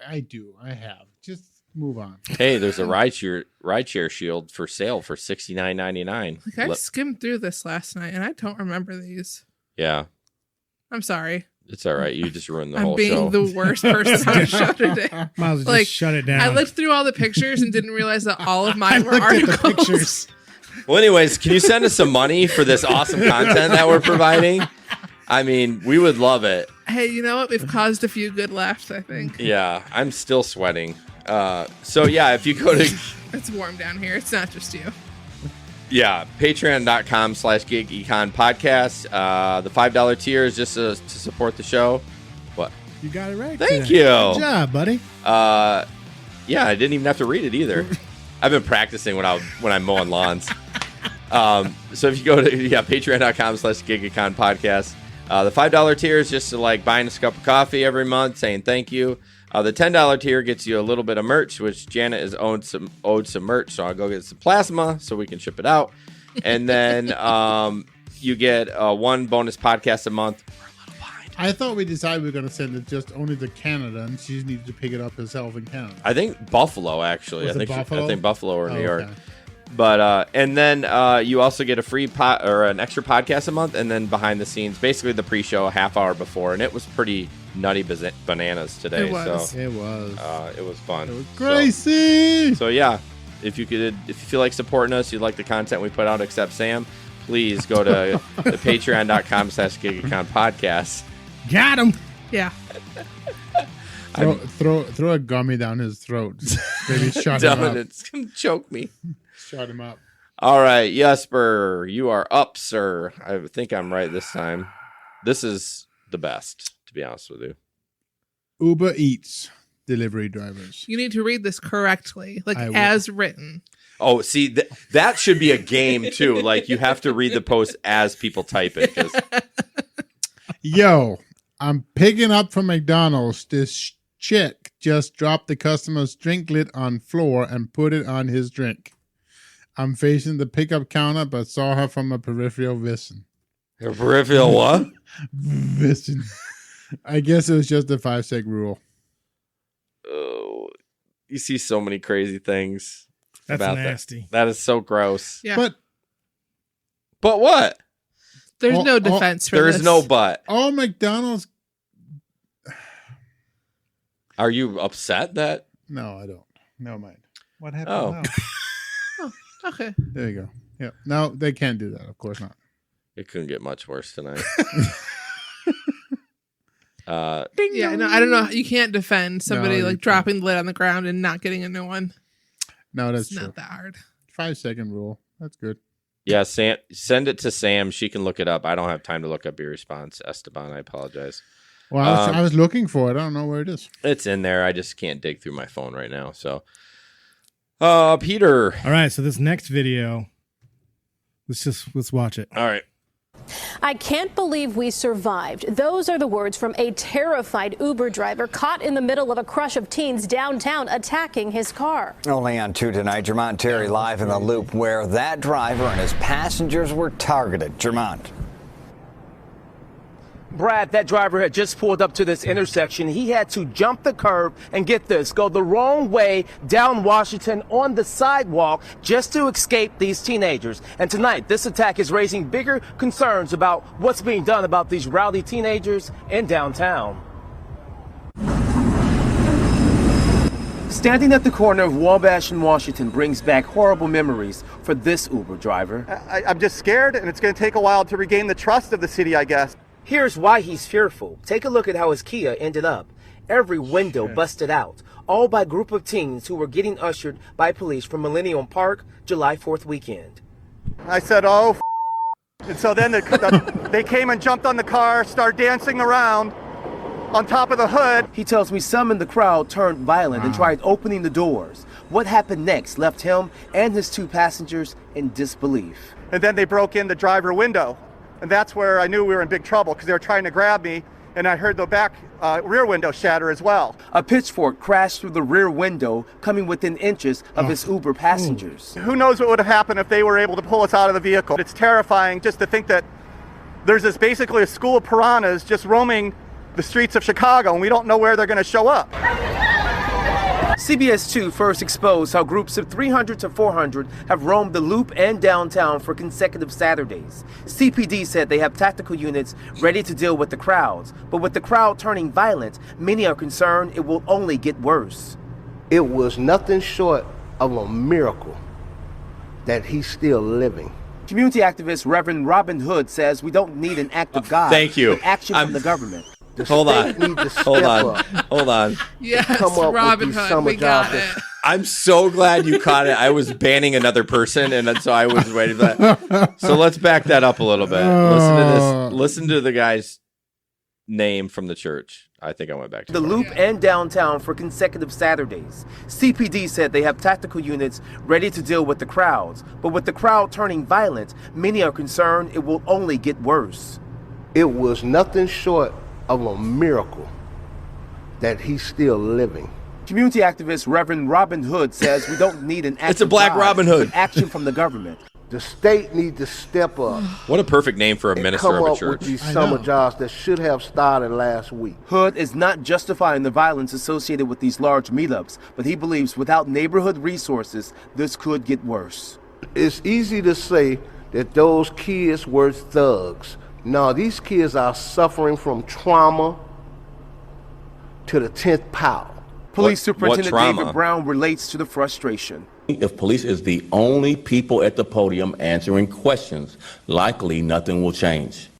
I do. I have. Just move on. Hey, there's a rideshare shield for sale for $69.99. Like I skimmed through this last night and I don't remember these. Yeah. I'm sorry. It's all right. You just ruined the whole I'm show. being the worst person on the show today. Might as well just Like, shut it down. I looked through all the pictures and didn't realize that all of mine were articles. The pictures. Well, anyways, can you send us some money for this awesome content that we're providing? I mean, we would love it. Hey, you know what? We've caused a few good laughs, I think. Yeah, I'm still sweating. So yeah, if you go to It's warm down here. It's not just you. patreon.com/GigEconPodcast. The $5 tier is just to support the show. What? You got it right. Thank today. you. Good job, buddy. Yeah, I didn't even have to read it either. I've been practicing when I'm mowing lawns. So if you go to patreon.com/GigEconPodcast, the $5 tier is just to like buying us a cup of coffee every month, saying thank you. The $10 tier gets you a little bit of merch, which Janet is owed some merch, so I'll go get some plasma so we can ship it out. And then you get one bonus podcast a month. We're a little behind. I thought we decided we were going to send it just only to Canada, and she needed to pick it up herself in Canada. I think Buffalo, actually. Was it Buffalo? I think Buffalo or New York. Okay. But and then you also get a free or an extra podcast a month, and then behind the scenes, basically the pre-show a half hour before, and it was pretty nutty bananas today. It was. So It was. it was fun. It was Gracie. So yeah, if you feel like supporting us, you like the content we put out, except Sam, please go to the patreon.com/GigEconPodcast. Got him. Yeah. Throw a gummy down his throat. Maybe shut him up. It's gonna choke me. Shut him up. All right, Jesper, you are up, sir. I think I'm right this time. This is the best, to be honest with you. Uber Eats delivery drivers. You need to read this correctly, like I will. as written. Oh, see, that should be a game, too. Like, you have to read the post as people type it. 'Cause Yo, I'm picking up from McDonald's. This chick just dropped the customer's drink lid on floor and put it on his drink. I'm facing the pickup counter, but saw her from a peripheral vision. Your peripheral what? Vision. I guess it was just the 5-sec rule. Oh, you see so many crazy things. That's about nasty. That is so gross. Yeah. But what? There's no defense for There's this. no but. all McDonald's. Are you upset that? No, I don't. Never mind. What happened Oh. now? Okay. There you go. Yeah. No, they can't do that. Of course not. It couldn't get much worse tonight. Yeah, no, I don't know. You can't defend somebody you like can't. dropping the lid on the ground and not getting a new one. No, that's It's true. not that hard. 5-second rule. That's good. Yeah, Sam, send it to Sam. She can look it up. I don't have time to look up your response, Esteban. I apologize. Well, I was looking for it. I don't know where it is. It's in there. I just can't dig through my phone right now. So, Peter. All right, so this next video, let's watch it. All right. I can't believe we survived. Those are the words from a terrified Uber driver caught in the middle of a crush of teens downtown attacking his car. Only on 2 tonight, Jermont Terry live in the loop where that driver and his passengers were targeted. Jermont. Brad, that driver had just pulled up to this intersection. He had to jump the curb and get this, go the wrong way down Washington on the sidewalk just to escape these teenagers. And tonight, this attack is raising bigger concerns about what's being done about these rowdy teenagers in downtown. Standing at the corner of Wabash and Washington brings back horrible memories for this Uber driver. I'm just scared, and it's going to take a while to regain the trust of the city, I guess. Here's why he's fearful. Take a look at how his Kia ended up. Every window busted out, all by a group of teens who were getting ushered by police from Millennium Park July 4th weekend. I said, oh, and so then they came and jumped on the car, started dancing around on top of the hood. He tells me some in the crowd turned violent and tried opening the doors. What happened next left him and his 2 passengers in disbelief. And then they broke in the driver window. And that's where I knew we were in big trouble because they were trying to grab me. And I heard the back rear window shatter as well. A pitchfork crashed through the rear window, coming within inches of his Uber passengers. Who knows what would have happened if they were able to pull us out of the vehicle. It's terrifying just to think that there's this basically a school of piranhas just roaming the streets of Chicago, and we don't know where they're going to show up. CBS 2 first exposed how groups of 300 to 400 have roamed the Loop and downtown for consecutive Saturdays. CPD said they have tactical units ready to deal with the crowds, but with the crowd turning violent, many are concerned it will only get worse. It was nothing short of a miracle that he's still living. Community activist Reverend Robin Hood says we don't need an act of God, Thank you. but action from the government. Hold on. Hold on. Yes, Robin Hood, we got it. I'm so glad you caught it. I was banning another person, and so I was waiting for that. So let's back that up a little bit. Listen to this. Listen to the guy's name from the church. I think I went back to the Loop and downtown for consecutive Saturdays. CPD said they have tactical units ready to deal with the crowds, but with the crowd turning violent, many are concerned it will only get worse. It was nothing short of a miracle that he's still living. Community activist Reverend Robin Hood says we don't need an act It's a black of God, Robin Hood. but action from the government. The state needs to step up. What a perfect name for a minister come of a up church. with these summer jobs that should have started last week. Hood is not justifying the violence associated with these large meetups, but he believes without neighborhood resources, this could get worse. It's easy to say that those kids were thugs. No, these kids are suffering from trauma to the 10th power. Police Superintendent David Brown relates to the frustration. If police is the only people at the podium answering questions, likely nothing will change.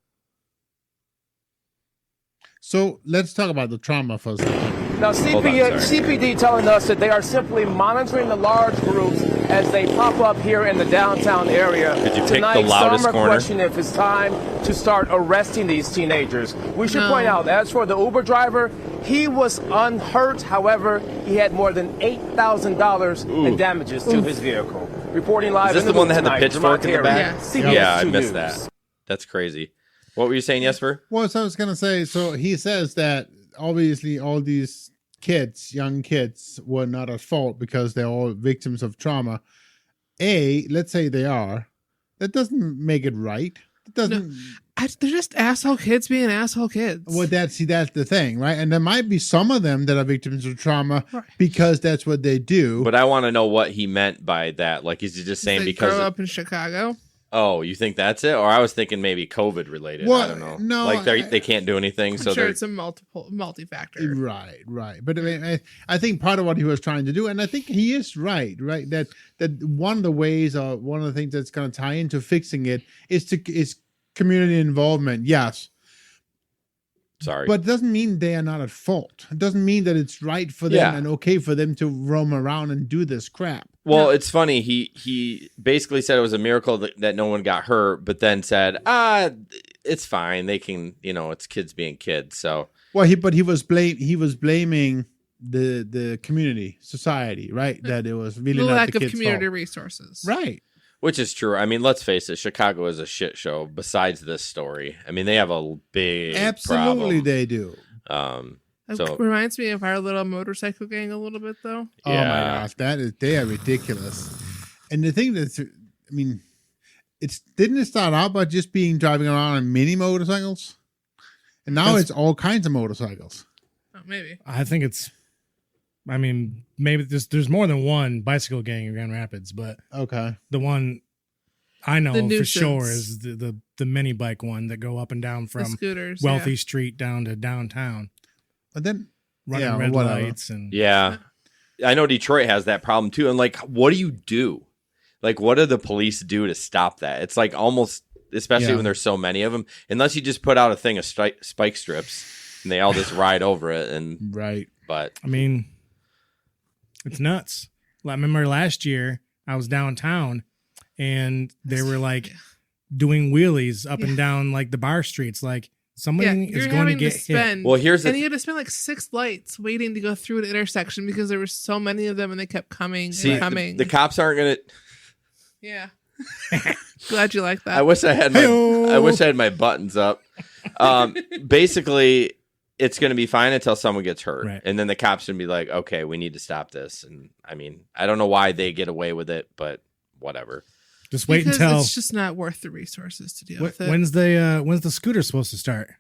So let's talk about the trauma for a second. Now, CPD telling us that they are simply monitoring the large groups as they pop up here in the downtown area. Did you pick Tonight, the loudest some are corner? questioning if it's time to start arresting these teenagers. We should point out, as for the Uber driver, he was unhurt. However, he had more than $8,000 in damages to his vehicle. Reporting live. Is this the one that had the pitchfork in the back? Yeah, I missed that. That's crazy. What were you saying, Jesper? Well, so I was going to say, so he says that obviously all these kids, young kids, were not at fault because they're all victims of trauma. Let's say they are. That doesn't make it right. It doesn't. No, they're just asshole kids being asshole kids. Well, that's the thing, right? And there might be some of them that are victims of trauma because that's what they do. But I want to know what he meant by that. Like, is he just saying they because grow up in Chicago? Oh, you think that's it? Or I was thinking maybe COVID related. Well, I don't know. no, like they can't do anything. I'm so sure they're it's a multi-factor. Right. But I mean, I think part of what he was trying to do, and I think he is right, that one of the ways or one of the things that's going to tie into fixing it is community involvement. Yes. Sorry. But it doesn't mean they are not at fault. It doesn't mean that it's right for them and okay for them to roam around and do this crap. Well, it's funny. He basically said it was a miracle that no one got hurt, but then said, it's fine. They can, it's kids being kids. So well, he was blaming the community, society, right? That it was really the not lack the of kids' community fault. resources, right? Which is true. I mean, let's face it, Chicago is a shit show besides this story. I mean, they have a big Absolutely, problem. they do. It reminds me of our little motorcycle gang a little bit, though. Oh my gosh, they are ridiculous. And the thing that's, I mean, didn't it start out by just driving around on mini motorcycles, and now it's all kinds of motorcycles. Oh, maybe. I think maybe there's more than one bicycle gang in Grand Rapids, but okay, the one I know The for sure nuisance. is the mini bike one that go up and down from scooters, Wealthy Street down to downtown. But then running red lights and I know Detroit has that problem too. And like, what do you do? Like, what do the police do to stop that? It's like almost, especially when there's so many of them, unless you just put out a thing of spike strips and they all just ride over it. And right. But I mean, it's nuts. I remember last year I was downtown and they were like doing wheelies up and down like the bar streets. Like Somebody is you're going to having get spend. hit. Well, here's and you had to spend like 6 lights waiting to go through an intersection because there were so many of them, and they kept coming and coming. The cops aren't gonna. Yeah. Glad you like that. I wish I had my buttons up. Basically, it's going to be fine until someone gets hurt, Right. and then the cops should be like, "Okay, we need to stop this." And I mean, I don't know why they get away with it, but whatever. Just wait because until it's just not worth the resources to deal with it. when's the scooter supposed to start?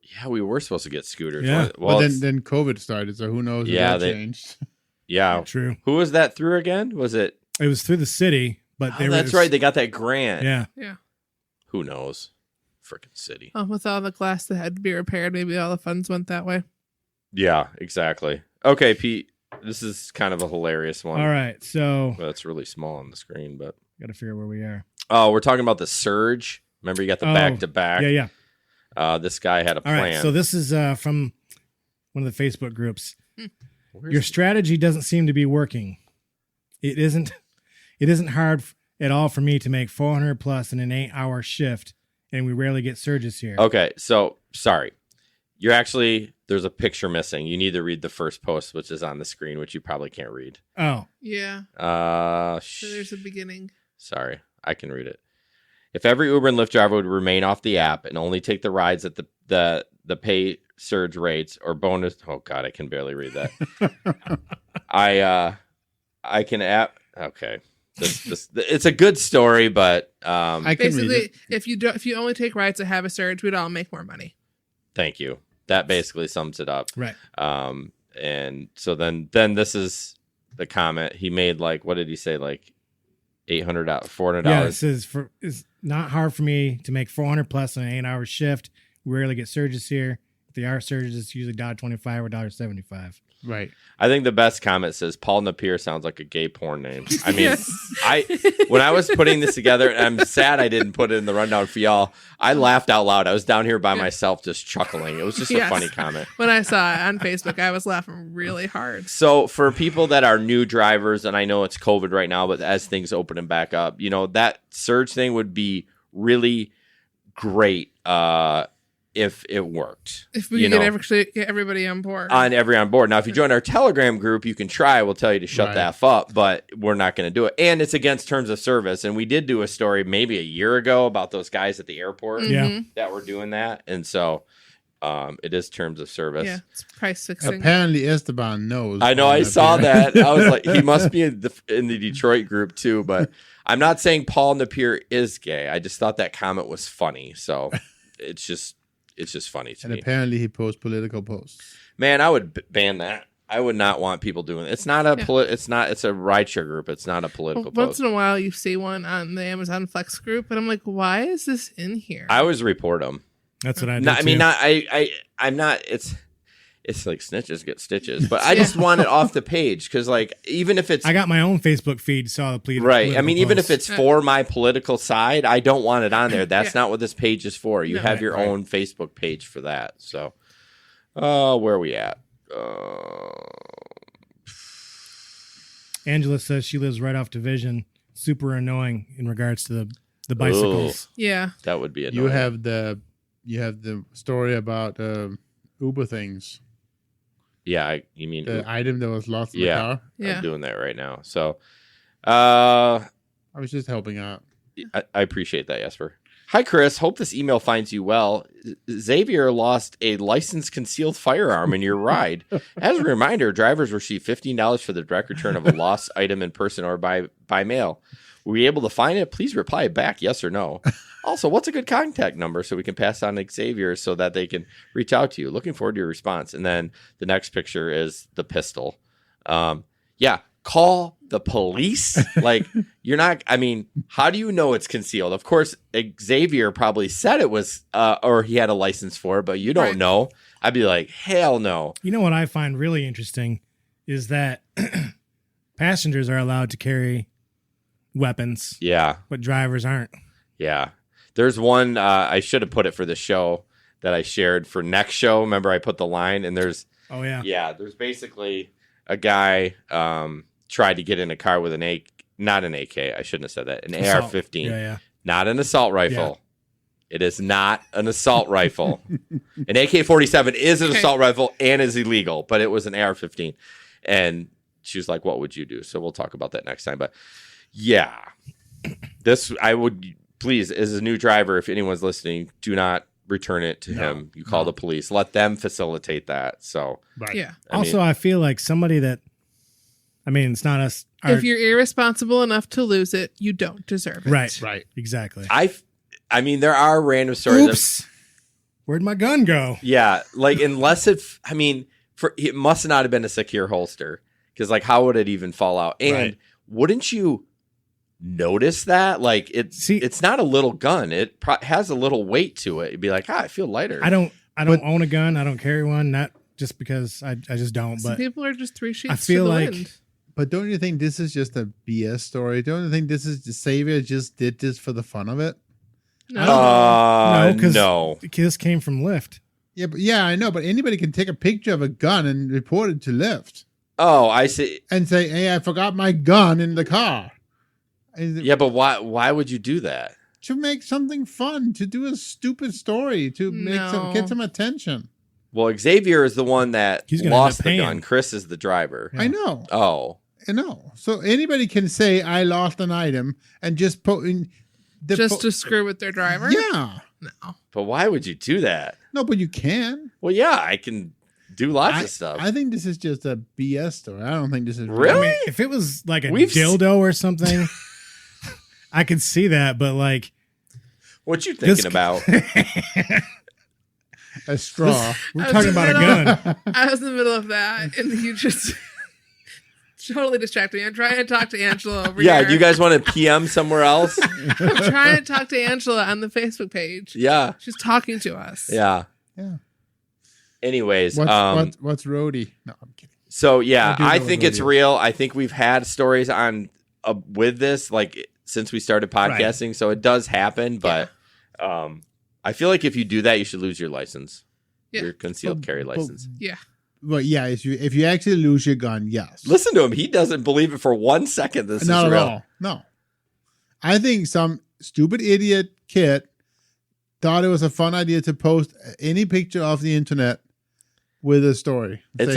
Yeah, we were supposed to get scooters. Yeah. Well, But then COVID started, so who knows if that changed. Yeah. True. Who was that through again? Was it? It was through the city, but That's right. They got that grant. Yeah. Yeah. Who knows? Freaking city. With all the glass that had to be repaired, maybe all the funds went that way. Yeah, exactly. Okay, Pete. This is kind of a hilarious one. All right, so well, it's really small on the screen, but got to figure where we are. Oh, we're talking about the surge. Remember, you got the back to back. Yeah. This guy had a plan. All right, so this is from one of the Facebook groups. Where's Your strategy doesn't seem to be working. It isn't hard at all for me to make 400 plus in an 8-hour shift, and we rarely get surges here. Okay, so sorry. You're actually, there's a picture missing. You need to read the first post, which is on the screen, which you probably can't read. Oh. Yeah. So there's a beginning. Sorry, I can read it. If every Uber and Lyft driver would remain off the app and only take the rides at the pay surge rates or bonus. Oh God, I can barely read that. I can app. Okay. This it's a good story, but I can read Basically, it. if you only take rides that have a surge, we'd all make more money. Thank you. That basically sums it up. Right. And so then this is the comment he made. Like, what did he say? Like $800, $400. Yeah, it says it's not hard for me to make 400 plus in an 8-hour shift. We rarely get surges here. If they are surges, it's usually $1.25 or $1.75. Right. I think the best comment says Paul Napier sounds like a gay porn name. I mean, when I was putting this together, and I'm sad I didn't put it in the rundown for y'all, I laughed out loud. I was down here by myself just chuckling. It was just a funny comment. When I saw it on Facebook, I was laughing really hard. So for people that are new drivers, and I know it's COVID right now, but as things open and back up, that surge thing would be really great if it worked. If we could get everybody on board. On board. Now, if you join our Telegram group, you can try. We'll tell you to shut the F up, but we're not going to do it. And it's against terms of service. And we did do a story maybe a year ago about those guys at the airport that were doing that. And so it is terms of service. Yeah, it's price fixing. Apparently, Esteban knows. I know. I saw that. I was like, he must be in the Detroit group too. But I'm not saying Paul Napier is gay. I just thought that comment was funny. So it's just funny to me. And apparently he posts political posts. Man, I would ban that. I would not want people doing it. It's not a it's a rideshare group. It's not a political post. Once in a while you see one on the Amazon Flex group, and I'm like, why is this in here? I always report them. That's what I do. I'm not it's like snitches get stitches, but I just want it off the page because, like, even if it's... I got my own Facebook feed, saw the plea. Right. I mean, even if it's for my political side, I don't want it on there. That's not what this page is for. You have your own Facebook page for that. So, where are we at? Angela says she lives right off Division. Super annoying in regards to the bicycles. Yeah. That would be annoying. You have the story about Uber things. Yeah, you mean the item that was lost in the car? Yeah, I'm doing that right now. So, I was just helping out. I appreciate that, Jesper. Hi, Chris. Hope this email finds you well. Xavier lost a licensed concealed firearm in your ride. As a reminder, drivers receive $15 for the direct return of a lost item in person or by mail. Were you able to find it? Please reply back yes or no. Also, what's a good contact number so we can pass on to Xavier so that they can reach out to you? Looking forward to your response. And then the next picture is the pistol. Call the police. Like, you're not, I mean, how do you know it's concealed? Of course, Xavier probably said it was, or he had a license for it, but you don't know. I'd be like, hell no. You know what I find really interesting is that passengers are allowed to carry weapons. Yeah. But drivers aren't. Yeah. There's one, I should have put it for the show that I shared for next show. Remember, I put the line and there's... Oh, yeah. Yeah, there's basically a guy tried to get in a car with not an AK, I shouldn't have said that, an assault. AR-15. Yeah. Not an assault rifle. It is not an assault rifle. An AK-47 is an assault rifle and is illegal, but it was an AR-15. And she was like, what would you do? So we'll talk about that next time. But yeah, I would, please, as a new driver, if anyone's listening, do not return it to him. You call the police. Let them facilitate that. So, Yeah. I feel like somebody that, it's not us. If you're irresponsible enough to lose it, you don't deserve it. Right. Exactly. There are random stories. Oops. Where'd my gun go? Yeah. Like, unless it must not have been a secure holster. Because, like, how would it even fall out? And wouldn't you notice that? Like, it's not a little gun. It has a little weight to it. You'd be like, I feel lighter. I don't own a gun. I don't carry one. Not just because I just don't. Some But people are just three sheets I feel to the like. wind. But don't you think this is just a BS story? Don't you think this is the Savior just did this for the fun of it? No. No. This came from Lyft. Yeah, I know. But anybody can take a picture of a gun and report it to Lyft. Oh, I see. And say, hey, I forgot my gun in the car. Yeah, but why would you do that? To make something fun, to do a stupid story, to get some attention. Well, Xavier is the one that lost the paying. gun. Chris is the driver. I know. Oh. I know. So anybody can say, I lost an item and just put in to screw with their driver? Yeah. No. But why would you do that? No, but you can. Well, yeah, I can do lots of stuff. I think this is just a BS story. I don't think this is really. If it was like a dildo or something, I could see that. But like, what you thinking about? A straw. We're talking about a gun. I was in the middle of that, and you just totally distracted me. I'm trying to talk to Angela over here. Yeah, you guys want to PM somewhere else? I'm trying to talk to Angela on the Facebook page. Yeah. She's talking to us. Yeah. Yeah. Anyways, what's roadie? No, I'm kidding. So yeah, I think it's real. I think we've had stories on with this like since we started podcasting, so it does happen. But I feel like if you do that, you should lose your license, your concealed carry license. Yeah. Well, yeah, if you actually lose your gun, yes. Listen to him; he doesn't believe it for 1 second. This Not is at real. all. No, I think some stupid idiot kid thought it was a fun idea to post any picture off the internet with a story. It's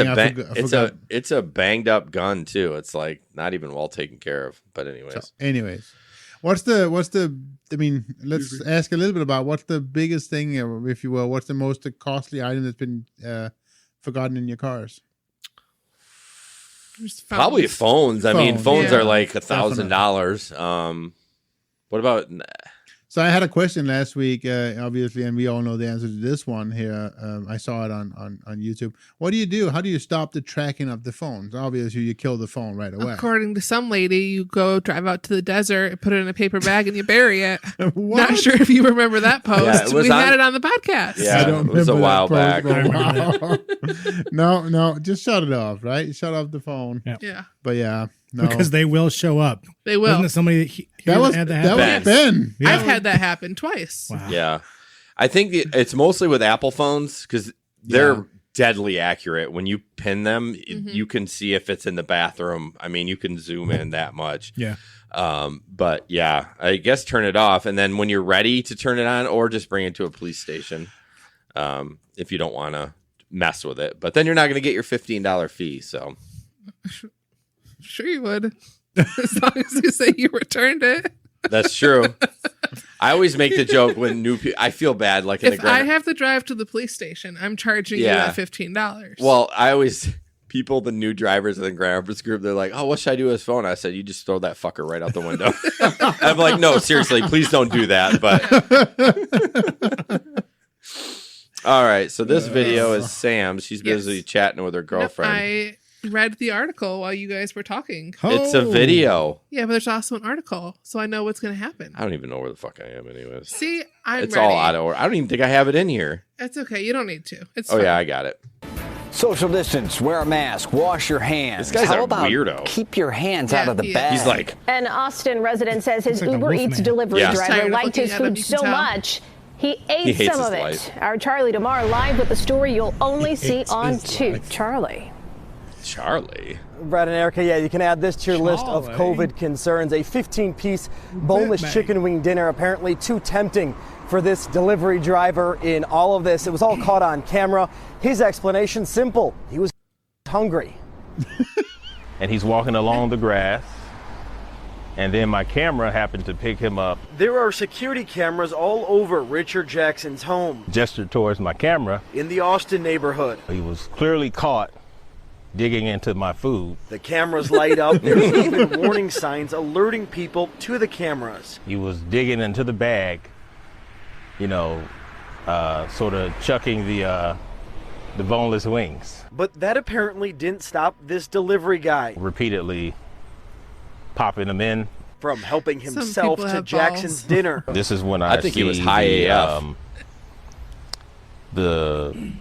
a banged up gun too. It's like not even well taken care of. But anyways, what's the? I mean, let's ask a little bit about what's the biggest thing, if you will. What's the most costly item that's been forgotten in your cars? Probably phones. I mean, phones are like $1,000. What about? So I had a question last week, obviously, and we all know the answer to this one here. I saw it on YouTube. What do you do? How do you stop the tracking of the phones? Obviously, you kill the phone right away. According to some lady, you go drive out to the desert, put it in a paper bag, and you bury it. Not sure if you remember that post. Yeah, had it on the podcast. Yeah, it was a while back. No, just shut it off, right? Shut off the phone. Yeah. But yeah. No. Because they will show up. They will. Wasn't it somebody that was Ben. Yeah. I've had that happen twice. Wow. Yeah. I think it's mostly with Apple phones because they're deadly accurate. When you pin them, you can see if it's in the bathroom. I mean, you can zoom in that much. Yeah. But yeah, I guess turn it off. And then when you're ready to turn it on, or just bring it to a police station if you don't want to mess with it. But then you're not going to get your $15 fee. So. Sure you would. As long as you say you returned it. That's true. I always make the joke when new people, I feel bad. Like if I have to drive to the police station, I'm charging you that $15. Well, the new drivers in the Grand Rapids group, they're like, oh, what should I do with his phone? I said, you just throw that fucker right out the window. I'm like, no, seriously, please don't do that. But all right. So this video is Sam's. She's busy chatting with her girlfriend. I read the article while you guys were talking. It's a video. Yeah, but there's also an article, so I know what's going to happen. I don't even know where the fuck I am anyways. See, it's ready. All out of order. I don't even think I have it in here. It's okay. You don't need to. It's fine. Yeah, I got it. Social distance, wear a mask, wash your hands. This guy's How a about weirdo. Keep your hands out of the bag. He's like... An Austin resident says his Uber Eats delivery driver liked his food so much, he ate some of it. Life. Our Charlie DeMar live with the story you'll only see on 2. Charlie. Brad and Erica, you can add this to your list of COVID concerns. A 15-piece boneless chicken wing dinner, apparently too tempting for this delivery driver in all of this. It was all caught on camera. His explanation, simple. He was hungry. And he's walking along the grass. And then my camera happened to pick him up. There are security cameras all over Richard Jackson's home. Gestured towards my camera. In the Austin neighborhood. He was clearly caught digging into my food. The cameras light up. There's even warning signs alerting people to the cameras. He was digging into the bag, you know, sort of chucking the boneless wings. But that apparently didn't stop this delivery guy. Repeatedly popping them in. From helping himself to Jackson's dinner. This is when I think see he was high AF. The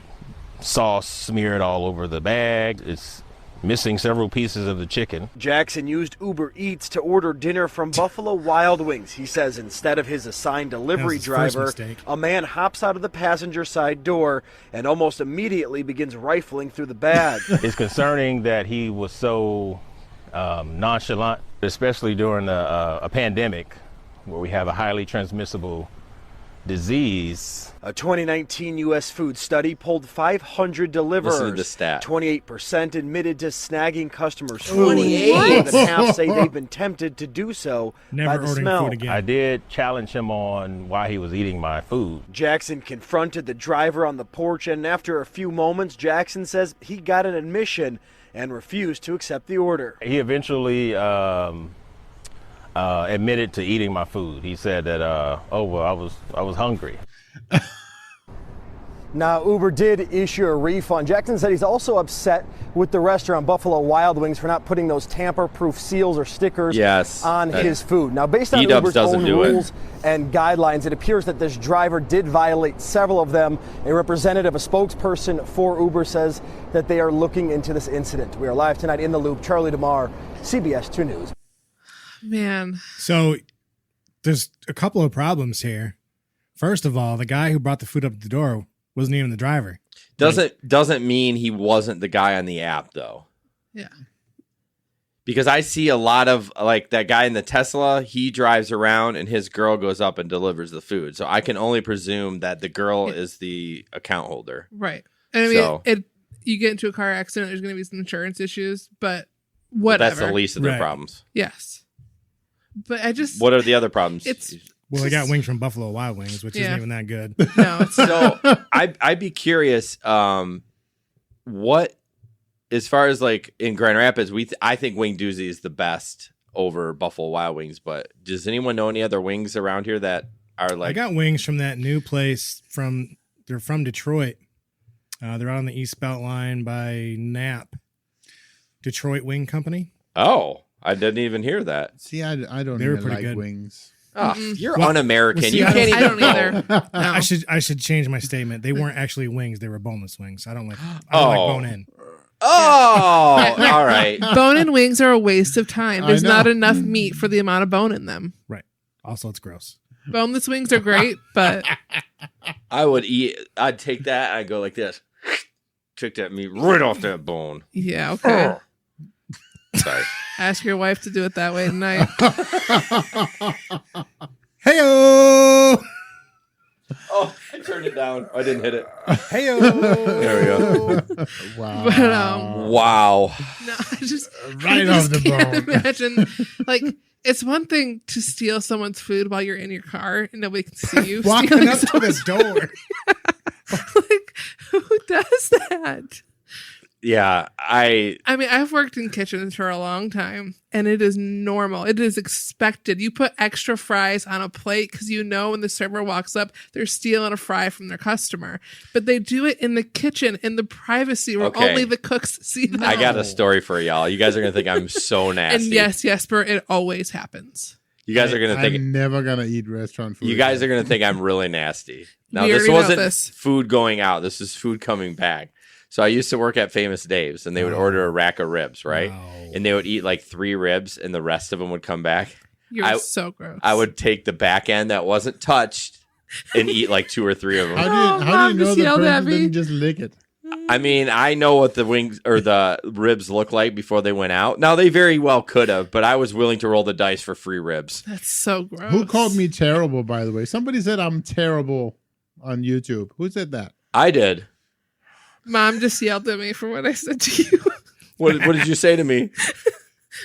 sauce smeared all over the bag. It's missing several pieces of the chicken. Jackson used Uber Eats to order dinner from Buffalo Wild Wings. He says instead of his assigned delivery driver, a man hops out of the passenger side door and almost immediately begins rifling through the bag. It's concerning that he was so nonchalant, especially during a pandemic where we have a highly transmissible disease. A 2019 U.S. food study polled 500 deliverers. Listen to the stat. 28% admitted to snagging customers' food. 28? More than half say they've been tempted to do so by the smell. Food again. I did challenge him on why he was eating my food. Jackson confronted the driver on the porch, and after a few moments, Jackson says he got an admission and refused to accept the order. He eventually admitted to eating my food. He said that, I was hungry. Now, Uber did issue a refund. Jackson said he's also upset with the restaurant Buffalo Wild Wings for not putting those tamper-proof seals or stickers on his food. Now, based on Uber's own rules and guidelines, it appears that this driver did violate several of them. A representative, a spokesperson for Uber, says that they are looking into this incident. We are live tonight in The Loop. Charlie DeMar, CBS 2 News. Man. So there's a couple of problems here. First of all, the guy who brought the food up to the door wasn't even the driver. Doesn't mean he wasn't the guy on the app, though. Yeah. Because I see a lot of, like, that guy in the Tesla, he drives around and his girl goes up and delivers the food. So I can only presume that the girl is the account holder. Right. And I mean, you get into a car accident, there's going to be some insurance issues, but whatever. That's the least of their problems. Yes. But I just... What are the other problems? Well, they got wings from Buffalo Wild Wings, which isn't even that good. No. So I'd be curious, what, as far as like in Grand Rapids, I think Wing Doozy is the best over Buffalo Wild Wings. But does anyone know any other wings around here that are like? I got wings from that new place they're from Detroit. They're on the East Belt line by Knapp. Detroit Wing Company. Oh, I didn't even hear that. See, I don't They were even pretty like good. wings. Oh, you're un-American. Well, see, You can't even. I don't either. I should change my statement. They weren't actually wings; they were boneless wings. I don't like bone in. Oh, all right. Bone-in wings are a waste of time. There's not enough meat for the amount of bone in them. Right. Also, it's gross. Boneless wings are great, but I'd take that and I'd go like this. Took that meat right off that bone. Yeah, okay. Sorry. Ask your wife to do it that way tonight. Hey-o! Oh, I turned it down. I didn't hit it. Hey-o! There we go. Wow. But, wow. No, I just off the can't bone. imagine. Like, it's one thing to steal someone's food while you're in your car and nobody can see you. Walking stealing up to the door. Like, who does that? Yeah, I mean, I've worked in kitchens for a long time, and it is normal. It is expected. You put extra fries on a plate because you know when the server walks up, they're stealing a fry from their customer. But they do it in the kitchen, in the privacy where only the cooks see them. I got a story for y'all. You guys are going to think I'm so nasty. And yes, Jesper, it always happens. You guys are going to think... I'm never going to eat restaurant food. You guys are going to think I'm really nasty. Now, We this already know wasn't this. food going out. This is food coming back. So I used to work at Famous Dave's, and they would order a rack of ribs, right? And they would eat like 3 ribs, and the rest of them would come back. You're so gross. I would take the back end that wasn't touched and eat like 2 or 3 of them. How do you know Mom the just yelled at person me. didn't just lick it? I mean, I know what the wings or the ribs look like before they went out. Now, they very well could have, but I was willing to roll the dice for free ribs. That's so gross. Who called me terrible, by the way? Somebody said I'm terrible on YouTube. Who said that? I did. Mom just yelled at me for what I said to you. What did you say to me?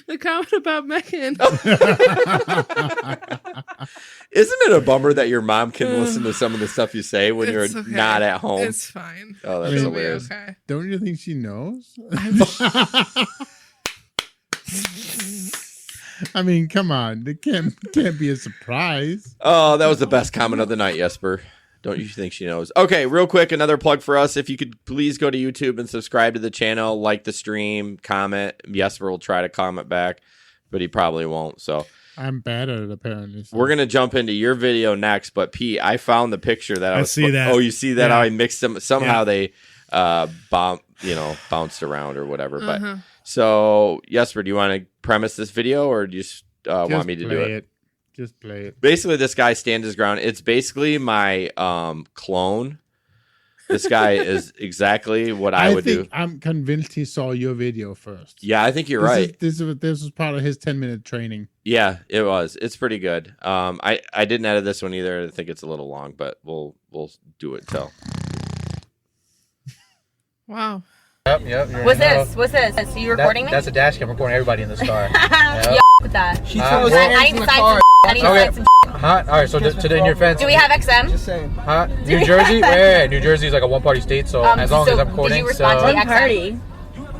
The comment about Megan. Isn't it a bummer that your mom can listen to some of the stuff you say when you're okay. not at home? It's fine. Oh, that's hilarious. Okay. Don't you think she knows? I mean, come on. It can't be a surprise. Oh, that was the best comment of the night, Jesper. Don't you think she knows? Okay, real quick, another plug for us. If you could please go to YouTube and subscribe to the channel, like the stream, comment. Jesper will try to comment back, but he probably won't. So I'm bad at it, apparently. So. We're going to jump into your video next, but Pete, I found the picture that I see that. Oh, you see that? Yeah. How I mixed them. Somehow they bounced around or whatever. But so, Jesper, do you want to premise this video or do you just want me to do it? Just play it. Basically, this guy stands his ground. It's basically my clone. This guy is exactly what I would do. I'm convinced he saw your video first. Yeah, I think you're right. This was part of his 10-minute training. Yeah, it was. It's pretty good. I didn't edit this one either. I think it's a little long, but we'll do it till. Wow. Yep. What's this? What's this? Are you recording me? That's a dash cam recording everybody in this car. Yo, with that. She throws I need to sign some. I need to sign some. Huh? All right, so in your fence. Do we have XM? Just saying. Huh? New Jersey? Wait. New Jersey is like a one-party state, so as long as I'm recording. Did you respond to the XM? Party.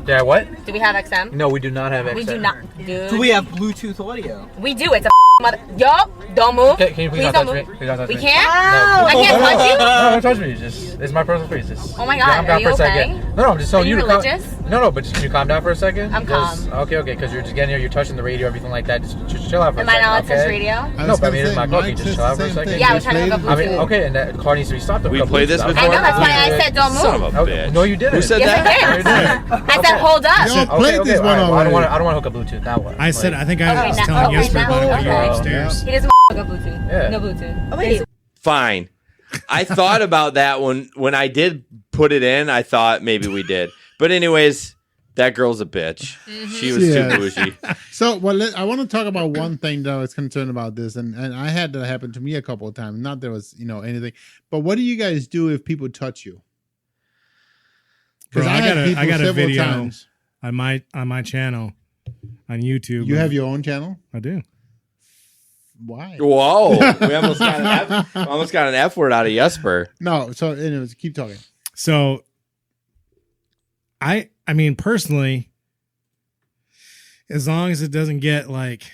Yeah, what? Do we have XM? No, we do not have XM. We do not, dude. Do we have Bluetooth audio? We do. It's a mother. Yo, don't move. Can you please not don't touch move. me? Please not touch We me. can't? No. I can't touch you? No, don't touch me. It's my personal space. Oh my God, are you okay? No, I'm just telling you to religious? No, but just, can you calm down for a second? I'm calm. Okay, because you're just getting here, you're touching the radio, everything like that. Just chill out for a second. Am I not allowed to touch radio? No, but I mean, it's my car. Can you just chill out for a second? Yeah, I was trying to hook up Bluetooth. I mean, okay, and that car needs to be stopped. We played this before? I know, that's why I said don't move. Son of a bitch. No, you didn't. Who said Yes, that? I did. I said hold up. Y'all played this one already. I don't want to hook up Bluetooth. That one. I said, I think I was telling Jesper about it while you were upstairs. He doesn't hook up Bluetooth. Yeah. No Bluetooth. Oh, wait. Fine. I thought about that when I did put it in. I thought maybe we did. But anyways, that girl's a bitch. She was too bougie. So, I want to talk about one thing that I was concerned about this, and I had that happen to me a couple of times. Not there was anything, but what do you guys do if people touch you? Bro, I got a video on my channel on YouTube. You have your own channel? I do. Why? Whoa! We almost got an F word out of Jesper. No. So, anyways, keep talking. So, I mean, personally, as long as it doesn't get like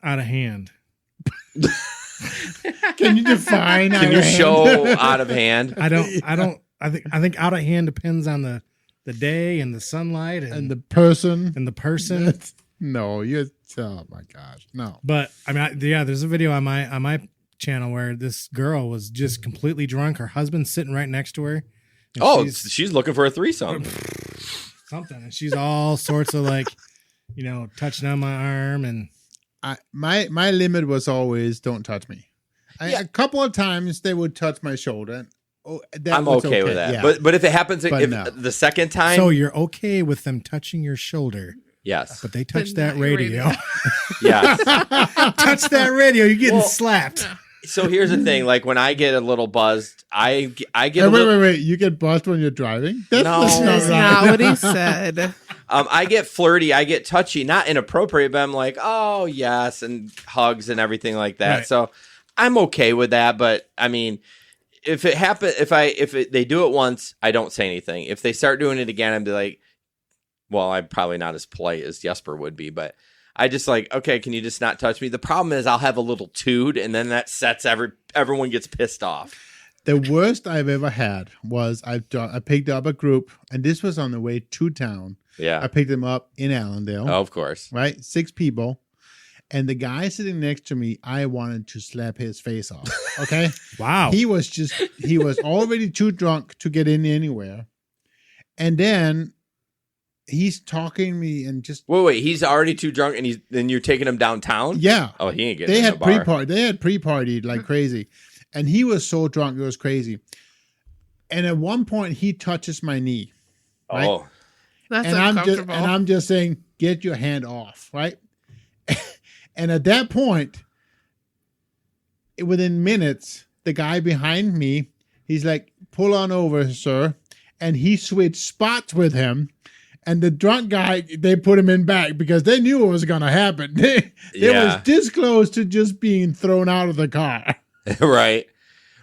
out of hand. Can you define? Can you show out of hand? I think out of hand depends on the day and the sunlight and the person No, oh my gosh, no. But I mean, there's a video on my channel where this girl was just completely drunk. Her husband's sitting right next to her. Oh, she's looking for a threesome. Something, and she's all sorts of like, touching on my arm, and my limit was always don't touch me. A couple of times they would touch my shoulder. I'm okay with that. Yeah. But if it happens, the second time, so you're okay with them touching your shoulder. Yes. But they touch that radio. Yes. Touch that radio, you're getting slapped. So here's the thing, like when I get a little buzzed, I get wait, you get buzzed when you're driving? That's not what he said. I get flirty, I get touchy, not inappropriate, but I'm like, oh yes, and hugs and everything like that. Right. So I'm okay with that, but I mean, if it happens, they do it once, I don't say anything. If they start doing it again, I'd be like, well, I'm probably not as polite as Jesper would be, but I just like, okay, can you just not touch me? The problem is I'll have a little toot, and then that sets everyone gets pissed off. The worst I've ever had was I picked up a group, and this was on the way to town. Yeah. I picked them up in Allendale. Oh, of course. Right? 6 people. And the guy sitting next to me, I wanted to slap his face off. Okay? Wow. He was already too drunk to get in anywhere. And then he's talking to me and just wait. He's already too drunk, and then you're taking him downtown. Yeah. Oh, he ain't getting. They had pre-partied like crazy, and he was so drunk it was crazy. And at one point, he touches my knee. Right? Oh, That's and uncomfortable. I'm just saying, get your hand off, right? And at that point, within minutes, the guy behind me, he's like, pull on over, sir. And he switched spots with him. And the drunk guy, they put him in back because they knew what was going to happen. They was this close to just being thrown out of the car. Right.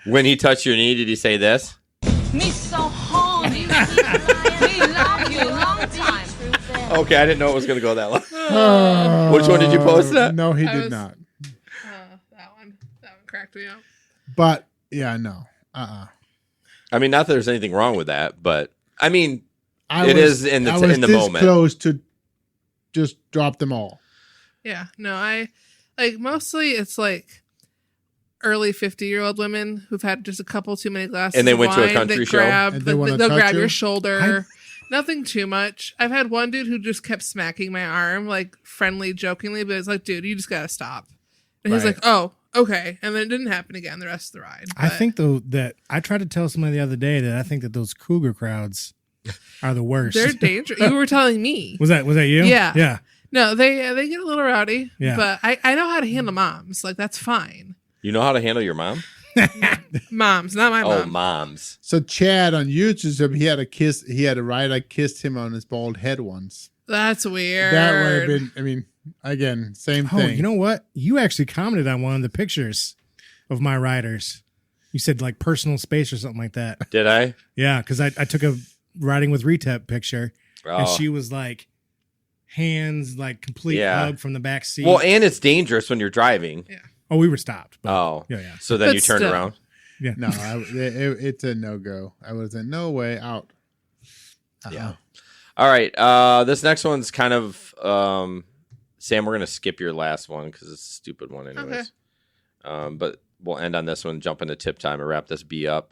When he touched your knee, did he say this? Me so horny. Me love you long time. Okay, I didn't know it was going to go that long. Which one did you post that? No, he did not. That one cracked me up. But yeah, no. I mean, not that there's anything wrong with that, but I mean, I it was is in the this moment. Close to just drop them all. Yeah, no, I like mostly it's like early 50-year-old women who've had just a couple too many glasses And they of went to a wine country that show? grab, And they like, wanna they'll touch grab you? your shoulder. Nothing too much. I've had one dude who just kept smacking my arm, like friendly, jokingly, but it's like, dude, you just gotta stop. And he's Right. like, oh, okay. And then it didn't happen again the rest of the ride. I But- think though that I tried to tell somebody the other day that I think that those cougar crowds are the worst. they're dangerous. You were telling me. Was that you? Yeah. Yeah. No, they get a little rowdy. Yeah. But I know how to handle moms. Like that's fine. You know how to handle your mom? Moms, not my Oh, mom. moms. So Chad on YouTube, he had a ride. I kissed him on his bald head once. That's weird. That would have been, I mean, again, same Oh, thing. you know what? You actually commented on one of the pictures of my riders. You said like personal space or something like that. Did I? Yeah, because I took a riding with Retep picture, and Oh. she was like hands like complete Yeah. hug from the back seat. Well, and it's dangerous when you're driving. Yeah. Oh, we were stopped. But, Oh. yeah. So then But you turned still. around? Yeah. No, it's a no-go. I was in no way out. Yeah. All right. This next one's kind of Sam, we're gonna skip your last one because it's a stupid one anyways. But we'll end on this one, jump into tip time and wrap this B up.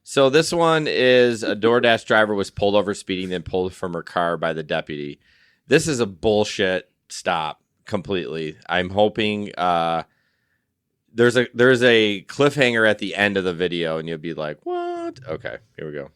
So this one is a DoorDash driver was pulled over speeding, then pulled from her car by the deputy. This is a bullshit stop completely. I'm hoping there's a cliffhanger at the end of the video and you'll be like, what? Okay, here we go.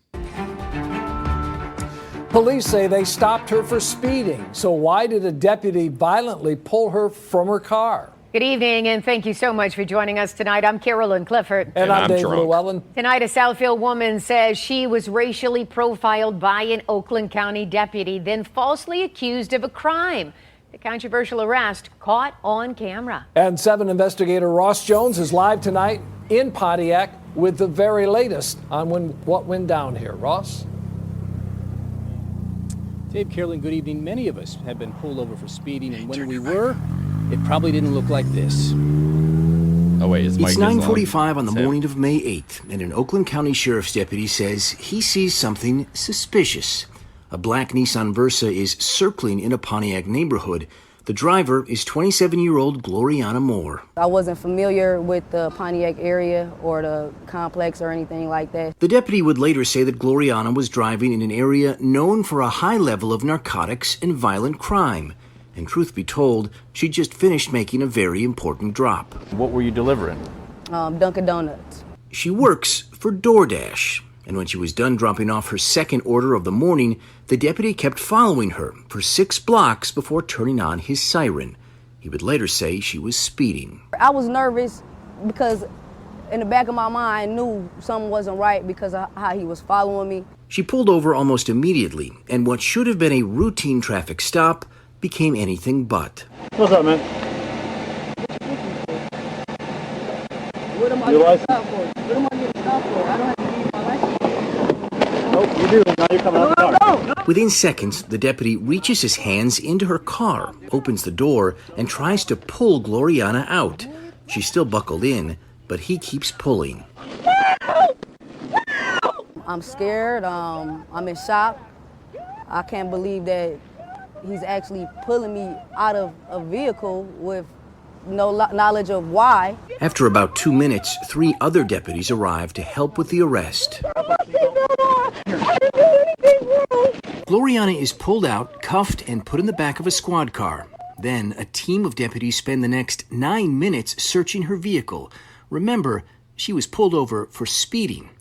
Police say they stopped her for speeding. So why did a deputy violently pull her from her car? Good evening, and thank you so much for joining us tonight. I'm Carolyn Clifford. And I'm Dave Llewellyn. Tonight, a Southfield woman says she was racially profiled by an Oakland County deputy, then falsely accused of a crime. The controversial arrest caught on camera. And 7 investigator Ross Jones is live tonight in Pontiac with the very latest on what went down here. Ross? Dave, Carolyn, good evening. Many of us have been pulled over for speeding, and when we were, it probably didn't look like this. Oh, wait, is Mike It's 9:45 on the Sam? morning of May 8th, and an Oakland County Sheriff's deputy says he sees something suspicious. A black Nissan Versa is circling in a Pontiac neighborhood. The driver is 27-year-old Gloriana Moore. I wasn't familiar with the Pontiac area or the complex or anything like that. The deputy would later say that Gloriana was driving in an area known for a high level of narcotics and violent crime. And truth be told, she just finished making a very important drop. What were you delivering? Dunkin' Donuts. She works for DoorDash. And when she was done dropping off her second order of the morning, the deputy kept following her for 6 blocks before turning on his siren. He would later say she was speeding. I was nervous because in the back of my mind I knew something wasn't right because of how he was following me. She pulled over almost immediately, and what should have been a routine traffic stop became anything but. What's up, man? What am I Your getting license? stopped for? What am I getting stopped for? I don't have to give you my license. Nope, you do. Now you're coming out the car. Within seconds, the deputy reaches his hands into her car, opens the door, and tries to pull Gloriana out. She's still buckled in, but he keeps pulling. I'm scared. I'm in shock. I can't believe that he's actually pulling me out of a vehicle with no knowledge of why. After about 2 minutes, 3 other deputies arrive to help with the arrest. Gloriana is pulled out, cuffed, and put in the back of a squad car. Then a team of deputies spend the next 9 minutes searching her vehicle. Remember, she was pulled over for speeding.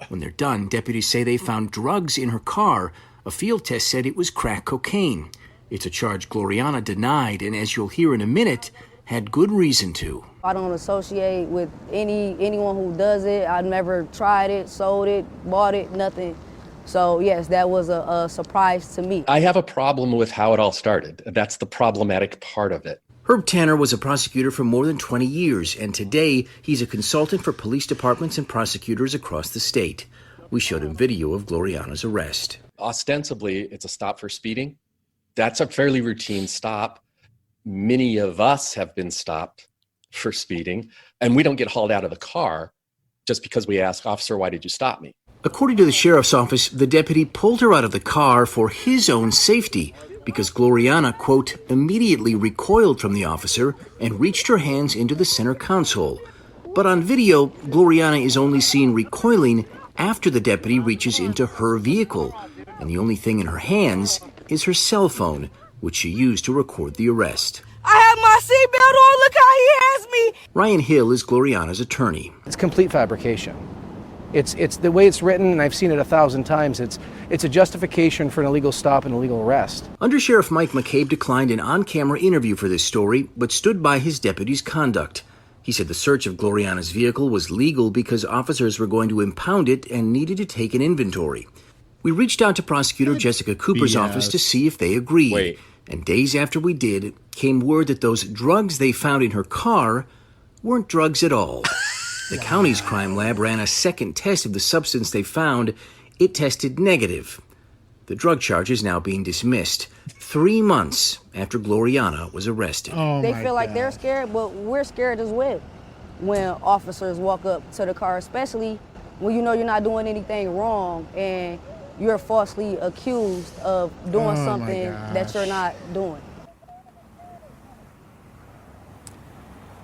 When they're done, deputies say they found drugs in her car. A field test said it was crack cocaine. It's a charge Gloriana denied, and as you'll hear in a minute, had good reason to. I don't associate with anyone who does it. I've never tried it, sold it, bought it, nothing. So yes, that was a surprise to me. I have a problem with how it all started. That's the problematic part of it. Herb Tanner was a prosecutor for more than 20 years, and today he's a consultant for police departments and prosecutors across the state. We showed him video of Gloriana's arrest. Ostensibly, it's a stop for speeding. That's a fairly routine stop. Many of us have been stopped for speeding, and we don't get hauled out of the car just because we ask, officer, why did you stop me? According to the sheriff's office, the deputy pulled her out of the car for his own safety because Gloriana, quote, immediately recoiled from the officer and reached her hands into the center console. But on video, Gloriana is only seen recoiling after the deputy reaches into her vehicle, and the only thing in her hands is her cell phone, which she used to record the arrest. I have my seatbelt on. Look how he has me. Ryan Hill is Gloriana's attorney. It's complete fabrication. It's the way it's written, and I've seen it 1,000 times. It's a justification for an illegal stop and illegal arrest. Under Sheriff Mike McCabe declined an on-camera interview for this story, but stood by his deputy's conduct. He said the search of Gloriana's vehicle was legal because officers were going to impound it and needed to take an inventory. We reached out to prosecutor Jessica Cooper's office to see if they agreed. And days after we did, came word that those drugs they found in her car weren't drugs at all. The county's crime lab ran a second test of the substance they found. It tested negative. The drug charge is now being dismissed 3 months after Gloriana was arrested. They feel like they're scared, but we're scared as well when officers walk up to the car, especially when you know you're not doing anything wrong and you're falsely accused of doing something that you're not doing.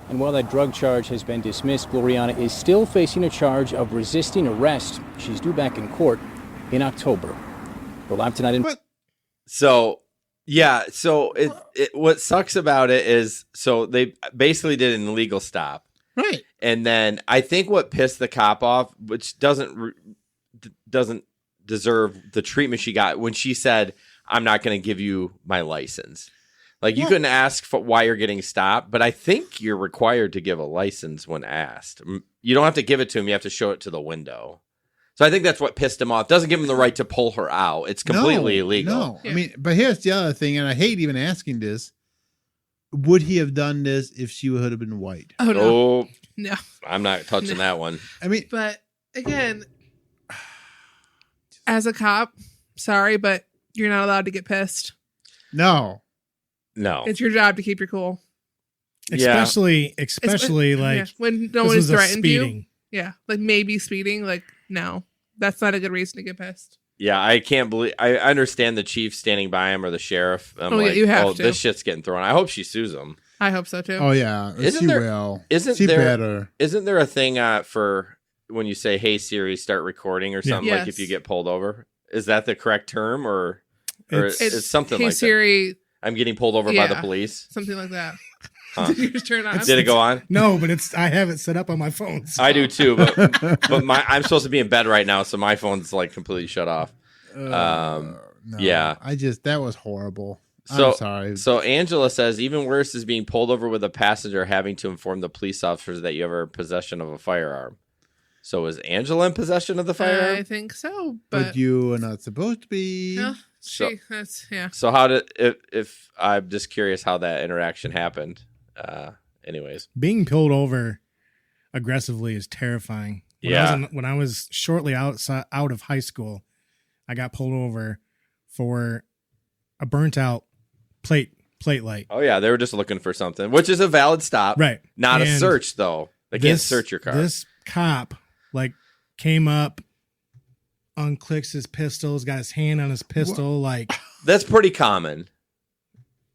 And while that drug charge has been dismissed, Gloriana is still facing a charge of resisting arrest. She's due back in court in October. We're live tonight in... So, yeah. So what sucks about it is, so they basically did an illegal stop. Right. And then I think what pissed the cop off, which doesn't deserve the treatment she got, when she said, I'm not going to give you my license. Like, you couldn't ask for why you're getting stopped, but I think you're required to give a license when asked. You don't have to give it to him. You have to show it to the window. So I think that's what pissed him off. Doesn't give him the right to pull her out. It's completely illegal. No, I mean, but here's the other thing, and I hate even asking this. Would he have done this if she would have been white? Oh, no. Oh, no. I'm not touching that one. I mean, but again, as a cop, sorry, but you're not allowed to get pissed. No. It's your job to keep your cool. Especially like when no one is threatened you. Yeah, like maybe speeding. Like, no, that's not a good reason to get pissed. Yeah, I can't believe. I understand the chief standing by him or the sheriff. I'm yeah, you have to. This shit's getting thrown. I hope she sues him. I hope so too. Oh yeah, Isn't there a thing for when you say, "Hey Siri, start recording" or something? Like if you get pulled over, is that the correct term or it's something hey like Siri, that? I'm getting pulled over by the police. Something like that. Huh. Did you just turn on? Did it go on? No, but I have it set up on my phone. So. I do too, but I'm supposed to be in bed right now, so my phone's like completely shut off. No, yeah, that was horrible. So, I'm sorry. So Angela says even worse is being pulled over with a passenger having to inform the police officers that you have a possession of a firearm. So is Angela in possession of the firearm? I think so, but you are not supposed to be. Yeah. So So how did if I'm just curious how that interaction happened. Anyways, being pulled over aggressively is terrifying. When I was shortly out of high school, I got pulled over for a burnt out plate light. Oh yeah, they were just looking for something, which is a valid stop, right? Not a search though. They can't search your car. This cop came up, unclicks his pistols, got his hand on his pistol. Like that's pretty common.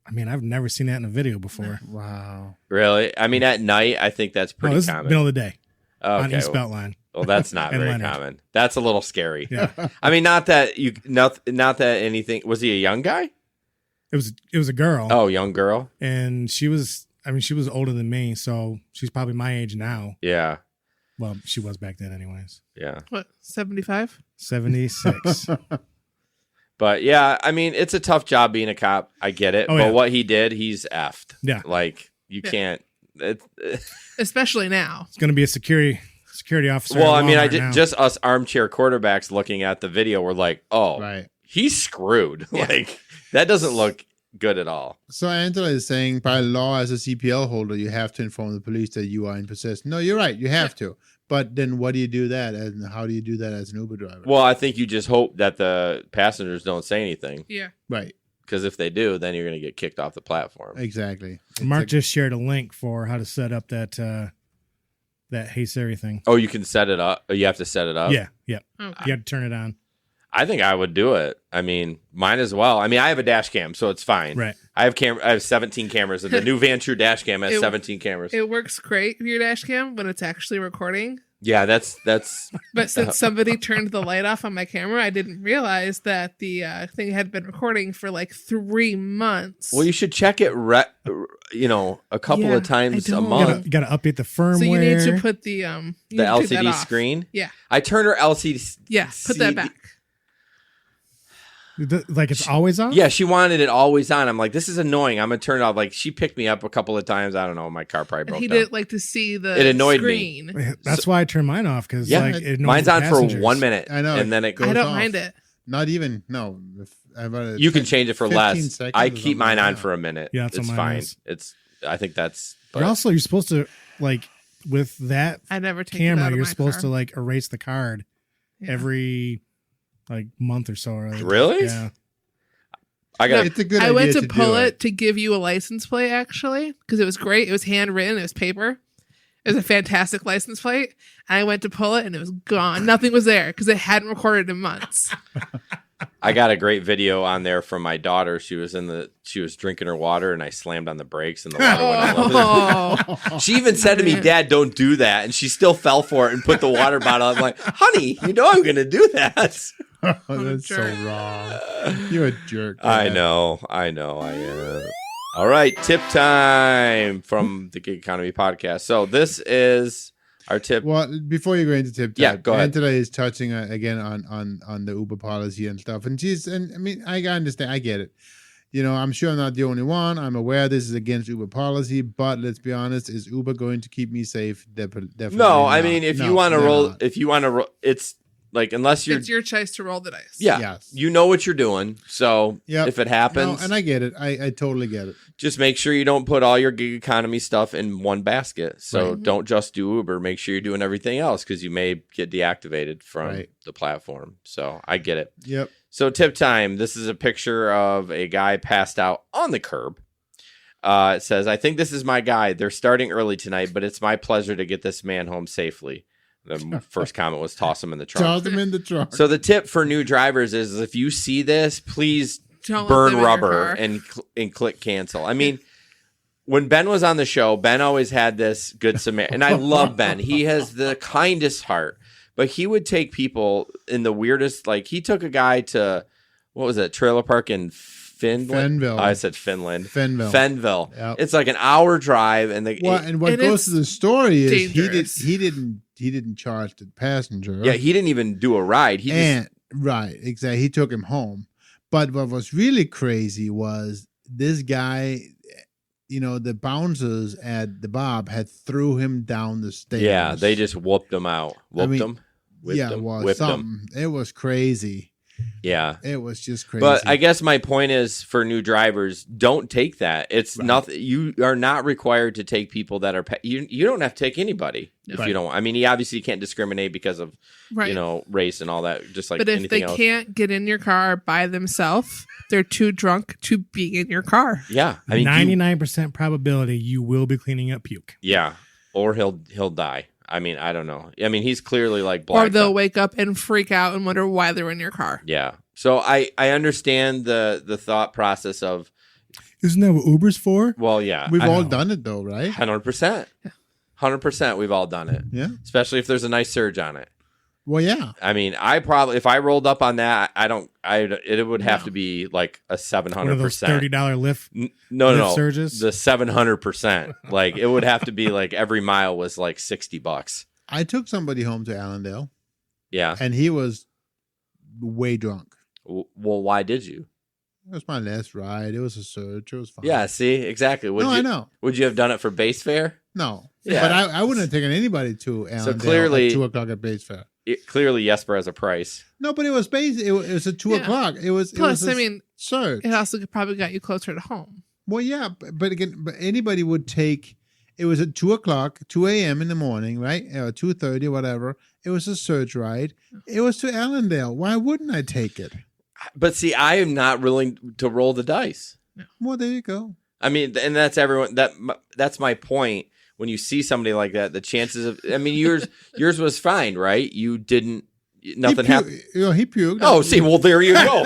I mean, I've never seen that in a video before. Wow. Really? I mean, at night, I think that's pretty common. Middle of the day. Okay, on East Beltline. Well, that's not very common. That's a little scary. Yeah. I mean, not that anything. Was he a young guy? It was a girl. Oh, young girl. And she was older than me, so she's probably my age now. Yeah. Well, she was back then anyways. Yeah. What, 75? 76. But yeah, I mean, it's a tough job being a cop. I get it. Oh, but yeah. what he did, he's effed. Yeah. Like, you Yeah. can't. Especially now. It's going to be a security officer. Well, I at mean, Walmart now. just us armchair quarterbacks looking at the video, we're like, oh, Right. he's screwed. Like, that doesn't look good at all. So Angela is saying, by law, as a CPL holder, you have to inform the police that you are in possession. No, you're right. You have to. But then what do you do that? And how do you do that as an Uber driver? Well, I think you just hope that the passengers don't say anything. Yeah. Right. Because if they do, then you're going to get kicked off the platform. Exactly. Mark just shared a link for how to set up that Hey Siri thing. Oh, you can set it up? You have to set it up? Yeah. Yeah. Okay. You have to turn it on. I think I would do it. I mean, mine as well. I mean, I have a dash cam, so it's fine. Right. I have 17 cameras. The new Van True dash cam has 17 cameras. It works great with your dash cam when it's actually recording. Yeah, that's. But since somebody turned the light off on my camera, I didn't realize that the thing had been recording for like 3 months. Well, you should check it. A couple of times a month. You got to update the firmware. So you need to put the LCD screen. Yeah. I turned her LCD. Yeah. Put that back. Like it's always on? Yeah, she wanted it always on. I'm like, this is annoying. I'm gonna turn it off. Like, she picked me up a couple of times. I don't know. My car probably broke He down. didn't like to see the It annoyed screen. me. That's why I turned mine off because like it mine's on for 1 minute. I know. and then it goes I don't off. mind it. Not even, no. You can change it for 15 less. seconds I or keep something mine like on that. for a minute. Yeah, that's it's what mine fine. is. I think that's. You're supposed to like with that I never take it out camera. of You're my supposed car. to like erase the card every like month or so. Or like, Really? Yeah. I went to pull it to give you a license plate actually because it was great. It was handwritten. It was paper. It was a fantastic license plate. And I went to pull it and it was gone. Nothing was there because it hadn't recorded in months. I got a great video on there from my daughter. She was drinking her water and I slammed on the brakes and the water went all over her. She even said to me, "Dad, don't do that." And she still fell for it and put the water bottle. I'm like, "Honey, you know I'm going to do that." Oh, that's so wrong. You're a jerk. I man. know. I am. All right, tip time from the Gig Economy podcast. So this is our tip. Well, before you go into tip, Yeah, go ahead. Angela is touching again on the Uber policy and stuff, and I mean, I understand, I get it. You know, I'm sure I'm not the only one. I'm aware this is against Uber policy, but let's be honest, is Uber going to keep me safe? Definitely. No, I not. mean, if No, you want to they're roll, not. it's like unless you're It's your choice to roll the dice. Yeah, Yes. you know what you're doing. So Yep. if it happens, No, and I get it. I totally get it. just make sure you don't put all your gig economy stuff in one basket. So Right. don't just do Uber. Make sure you're doing everything else because you may get deactivated from Right. the platform. So I get it. Yep. So tip time. This is a picture of a guy passed out on the curb. It says, "I think this is my guy. They're starting early tonight, but it's my pleasure to get this man home safely." The first comment was toss him in the trunk. Toss them in the trunk. So the tip for new drivers is if you see this, please Don't let burn them in your rubber car. and click cancel. I mean, when Ben was on the show, Ben always had this good Samaritan, and I love Ben. He has the kindest heart, but he would take people in the weirdest. Like he took a guy to what was it, trailer park in Finland? Fenville. I said Finland. Fenville. Yep. It's like an hour drive, and What It goes is to the story is dangerous. he didn't charge the passenger. yeah, he didn't even do a ride. He just Right, exactly. He took him home. But what was really crazy was this guy, you know, the bouncers at the Bob had threw him down the stairs. yeah, they just whooped him out. Whooped him. Whipped Yeah, him. it was Whipped him. something. It was crazy. Yeah. It was just crazy. But I guess my point is for new drivers, don't take that. It's nothing. You are not required to take people that are you don't have to take anybody if Right. you don't. I mean, you obviously can't discriminate because of Right. race and all that. Just like But if anything they else. can't get in your car by themselves, they're too drunk to be in your car. Yeah, I mean, 99% probability you will be cleaning up puke. yeah, or he'll die. I mean, I don't know. I mean, he's clearly like Or blacked they'll out. wake up and freak out and wonder why they're in your car. Yeah. So I understand the thought process of Isn't that what Uber's for? well, yeah, We've all done it though, right? 100%. 100%. We've all done it. Yeah. Especially if there's a nice surge on it. Well, yeah. I mean, I probably if I rolled up on that, it would have to be like a 700%. One of those $30 lift. No, surges? the 700%. Like it would have to be like every mile was like $60. I took somebody home to Allendale. Yeah. And he was way drunk. Well, why did you? It was my last ride. It was a search. It was fine. Yeah, see? Exactly. I know. Would you have done it for base fare? No. Yeah. But I wouldn't have taken anybody to Allendale clearly, at 2 o'clock at base fair. Clearly, Jesper has a price. No, but it was base. It was at 2 o'clock. Plus, I mean, search. It also probably got you closer to home. Well, yeah, but again, anybody would take. It was at 2 o'clock, 2 a.m. in the morning, right? 2:30, whatever. It was a search ride. It was to Allendale. Why wouldn't I take it? But see, I am not willing to roll the dice. Well, there you go. I mean, and that's everyone. That's my point. When you see somebody like that, the chances of, I mean, yours was fine, right? You didn't, nothing happened. He puked. Oh, see, well, there you go.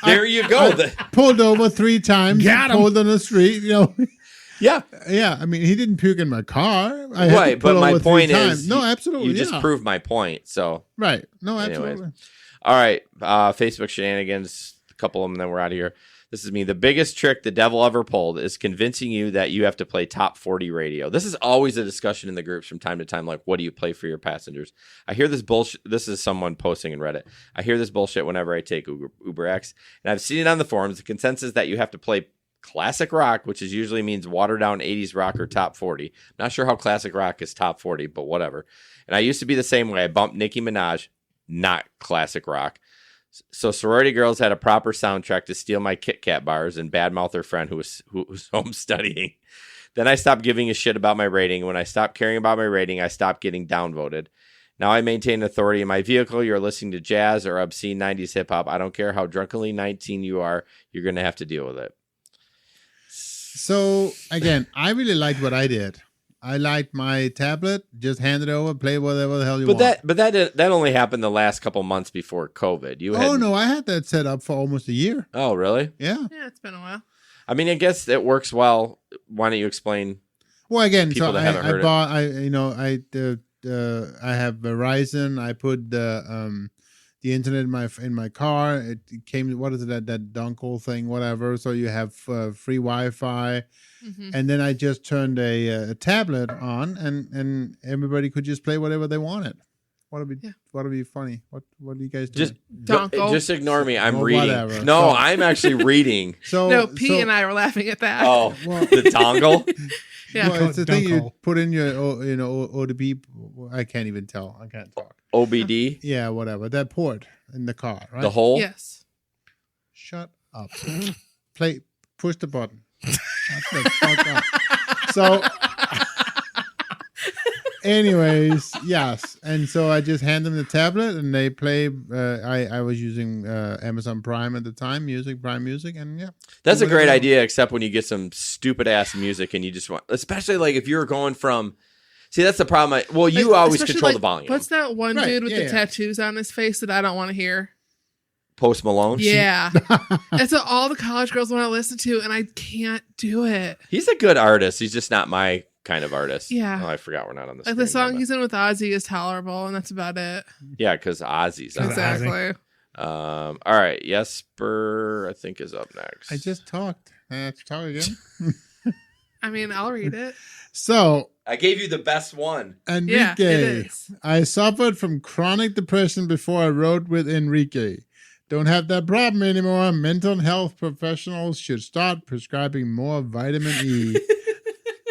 There you go. I pulled over 3 times. Got him. Pulled on the street, Yeah. Yeah, I mean, he didn't puke in my car. Right, but my point is, no, absolutely, you just proved my point. So right, no, anyways. absolutely. All right, Facebook shenanigans, a couple of them, then we're out of here. This is me. The biggest trick the devil ever pulled is convincing you that you have to play top 40 radio. This is always a discussion in the groups from time to time. Like, what do you play for your passengers? I hear this bullshit. This is someone posting in Reddit. I hear this bullshit whenever I take UberX, and I've seen it on the forums. The consensus that you have to play classic rock, which is usually means watered down 80s rock or top 40. I'm not sure how classic rock is top 40, but whatever. And I used to be the same way. I bumped Nicki Minaj, not classic rock. So sorority girls had a proper soundtrack to steal my Kit Kat bars and badmouth their friend who was home studying. Then I stopped giving a shit about my rating. When I stopped caring about my rating, I stopped getting downvoted. Now I maintain authority in my vehicle. You're listening to jazz or obscene 90s hip hop. I don't care how drunkenly 19 you are. You're going to have to deal with it. So again, I really liked what I did. I liked my tablet. Just hand it over, play whatever the hell you want. But that only happened the last couple months before COVID. No, I had that set up for almost a year. Oh, really? Yeah. Yeah, it's been a while. I mean, I guess it works well. Why don't you explain? Well, again, people so that haven't heard I have Verizon. I put the internet in my car. It came. What is it? That dongle thing, whatever. So you have free Wi-Fi. Mm-hmm. And then I just turned a tablet on, and everybody could just play whatever they wanted. What'll be funny? What are you guys doing? Just ignore me. I'm reading. Whatever. No, I'm actually reading. P and I were laughing at that. Oh, the dongle. Yeah, well, it's the thing you put in your ODB. I can't even tell. I can't talk. OBD. Yeah, whatever. That port in the car, right? The hole. Yes. Shut up. Push the button. Shut the fuck up. So, anyways, yes. And so I just hand them the tablet and they play. I was using Amazon Prime at the time, Prime Music, and yeah. That's a great idea, except when you get some stupid ass music and you just want, especially like if you're going from. See, that's the problem. You always control the volume. What's that one dude with the tattoos on his face that I don't want to hear? Post Malone? Yeah. That's what all the college girls want to listen to, and I can't do it. He's a good artist. He's just not my kind of artist. Yeah. Oh, I forgot we're not on this. Like the song he's in with Ozzy is tolerable, and that's about it. Yeah, because Ozzy's on exactly. All right. Jesper, I think, is up next. I just talked. I have to talk again. I mean, I'll read it. So I gave you the best one. Enrique. Yeah, it is. I suffered from chronic depression before I rode with Enrique. Don't have that problem anymore. Mental health professionals should start prescribing more vitamin E.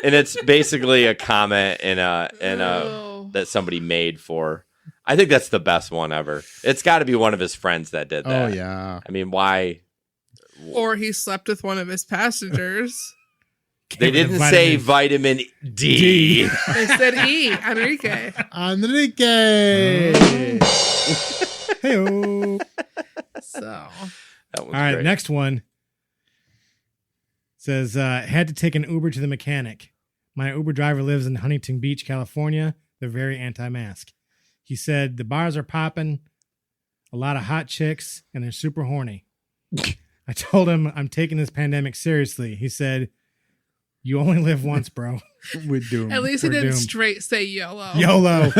And it's basically a comment that somebody made for. I think that's the best one ever. It's got to be one of his friends that did that. Oh yeah. I mean, why? Or he slept with one of his passengers. They didn't say vitamin D. They said E. Enrique. Hey-o. So. That all right, great. Next one says, had to take an Uber to the mechanic. My Uber driver lives in Huntington Beach, California. They're very anti-mask. He said, the bars are popping, a lot of hot chicks, and they're super horny. I told him I'm taking this pandemic seriously. He said, you only live once, bro. We're doomed. At least he didn't straight say YOLO. YOLO.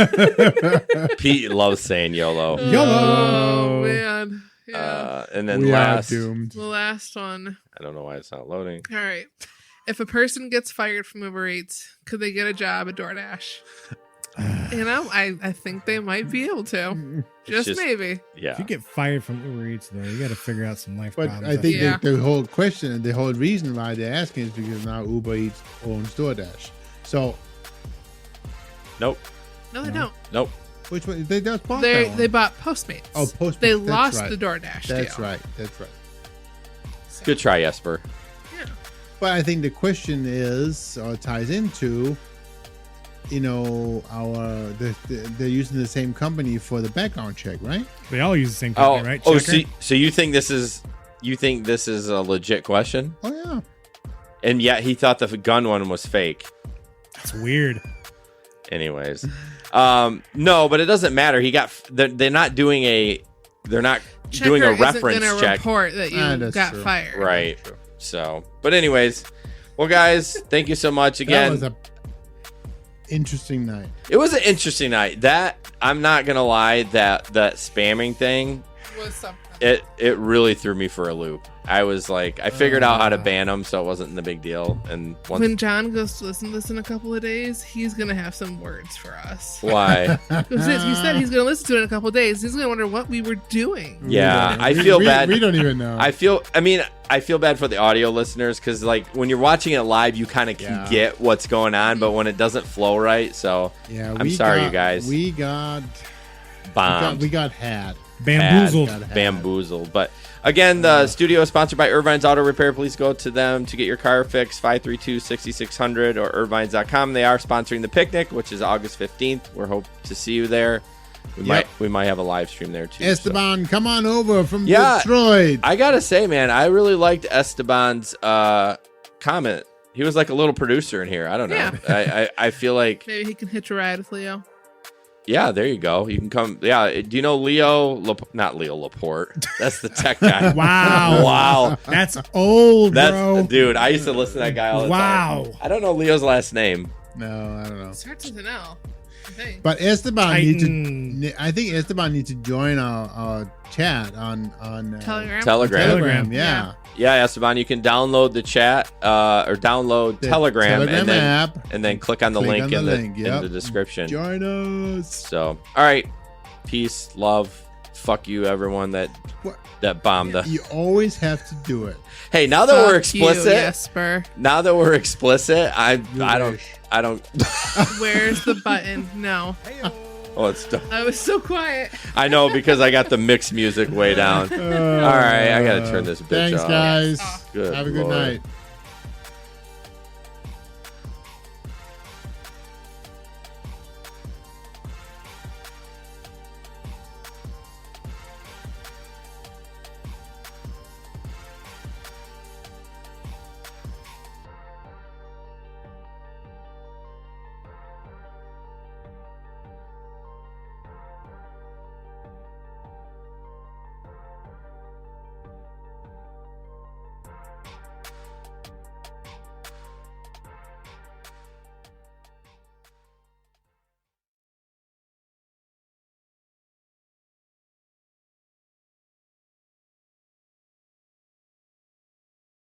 Pete loves saying YOLO. YOLO. Oh, man. Yeah. And then we last. Are doomed. The last one. I don't know why it's not loading. All right. If a person gets fired from Uber Eats, could they get a job at DoorDash? You know, I think they might be able to. Just maybe. Yeah. If you get fired from Uber Eats, though, you got to figure out some life But problems. I think the whole question and the whole reason why they're asking is because now Uber Eats owns DoorDash. So. Nope. No, they don't. Nope. Which one? They just bought that one. They bought Postmates. Oh, Postmates. They That's lost right. the DoorDash That's deal. right. That's right. Good try, Jesper. But I think the question is, or ties into, you know, they're using the same company for the background check, right? They all use the same company, right? Oh, Checker? so you think this is a legit question? Oh yeah. And yet he thought the gun one was fake. That's weird. Anyways, no, but it doesn't matter. They're not doing a reference isn't gonna check. Report that you got true. fired. Right. So, but anyways, well, guys, thank you so much again. That was a interesting night. It was an interesting night. That I'm not gonna lie, that spamming thing Was something. it really threw me for a loop. I was like, I figured out how to ban them, so it wasn't the big deal. And When John goes to listen to this in a couple of days, he's gonna have some words for us. Why? Because he said he's gonna listen to it in a couple of days. He's gonna wonder what we were doing. Yeah, I feel bad. We don't even know. I feel bad for the audio listeners because, like, when you're watching it live, you kind of can get what's going on, but when it doesn't flow right, so Yeah, I'm sorry, you guys. We got bombed. We got had. Bamboozled. But again, the studio is sponsored by Irvine's Auto Repair. Please go to them to get your car fixed, 532-6600 or irvines.com. They are sponsoring the picnic, which is August 15th. We hope to see you there. We might have a live stream there too. Esteban, come on over from Detroit. I gotta say, man, I really liked Esteban's comment. He was like a little producer in here. I don't know. Yeah. I feel like Maybe he can hitch a ride with Leo. yeah, there you go. You can come. Yeah, do you know not Leo Laporte? That's the tech guy. Wow. That's old, bro. Dude, I used to listen to that guy all the time. I don't know Leo's last name. No, I don't know. Starts with an L. I think. But Esteban I think Esteban needs to join our chat on Telegram. Yeah. Yeah, Esteban, you can download the chat or download The Telegram Telegram and then app. and then click on the link in Yep. the description. Join us. So, all right, peace, love, fuck you, everyone that bombed the. You always have to do it. Hey, now that we're Fuck you, explicit, Jesper. now that we're explicit, I don't. Where's the button? No. Oh, it's done. I was so quiet. I know because I got the mixed music way down. All right, I gotta turn this bitch Thanks, off. guys. Good Have a good Lord. night.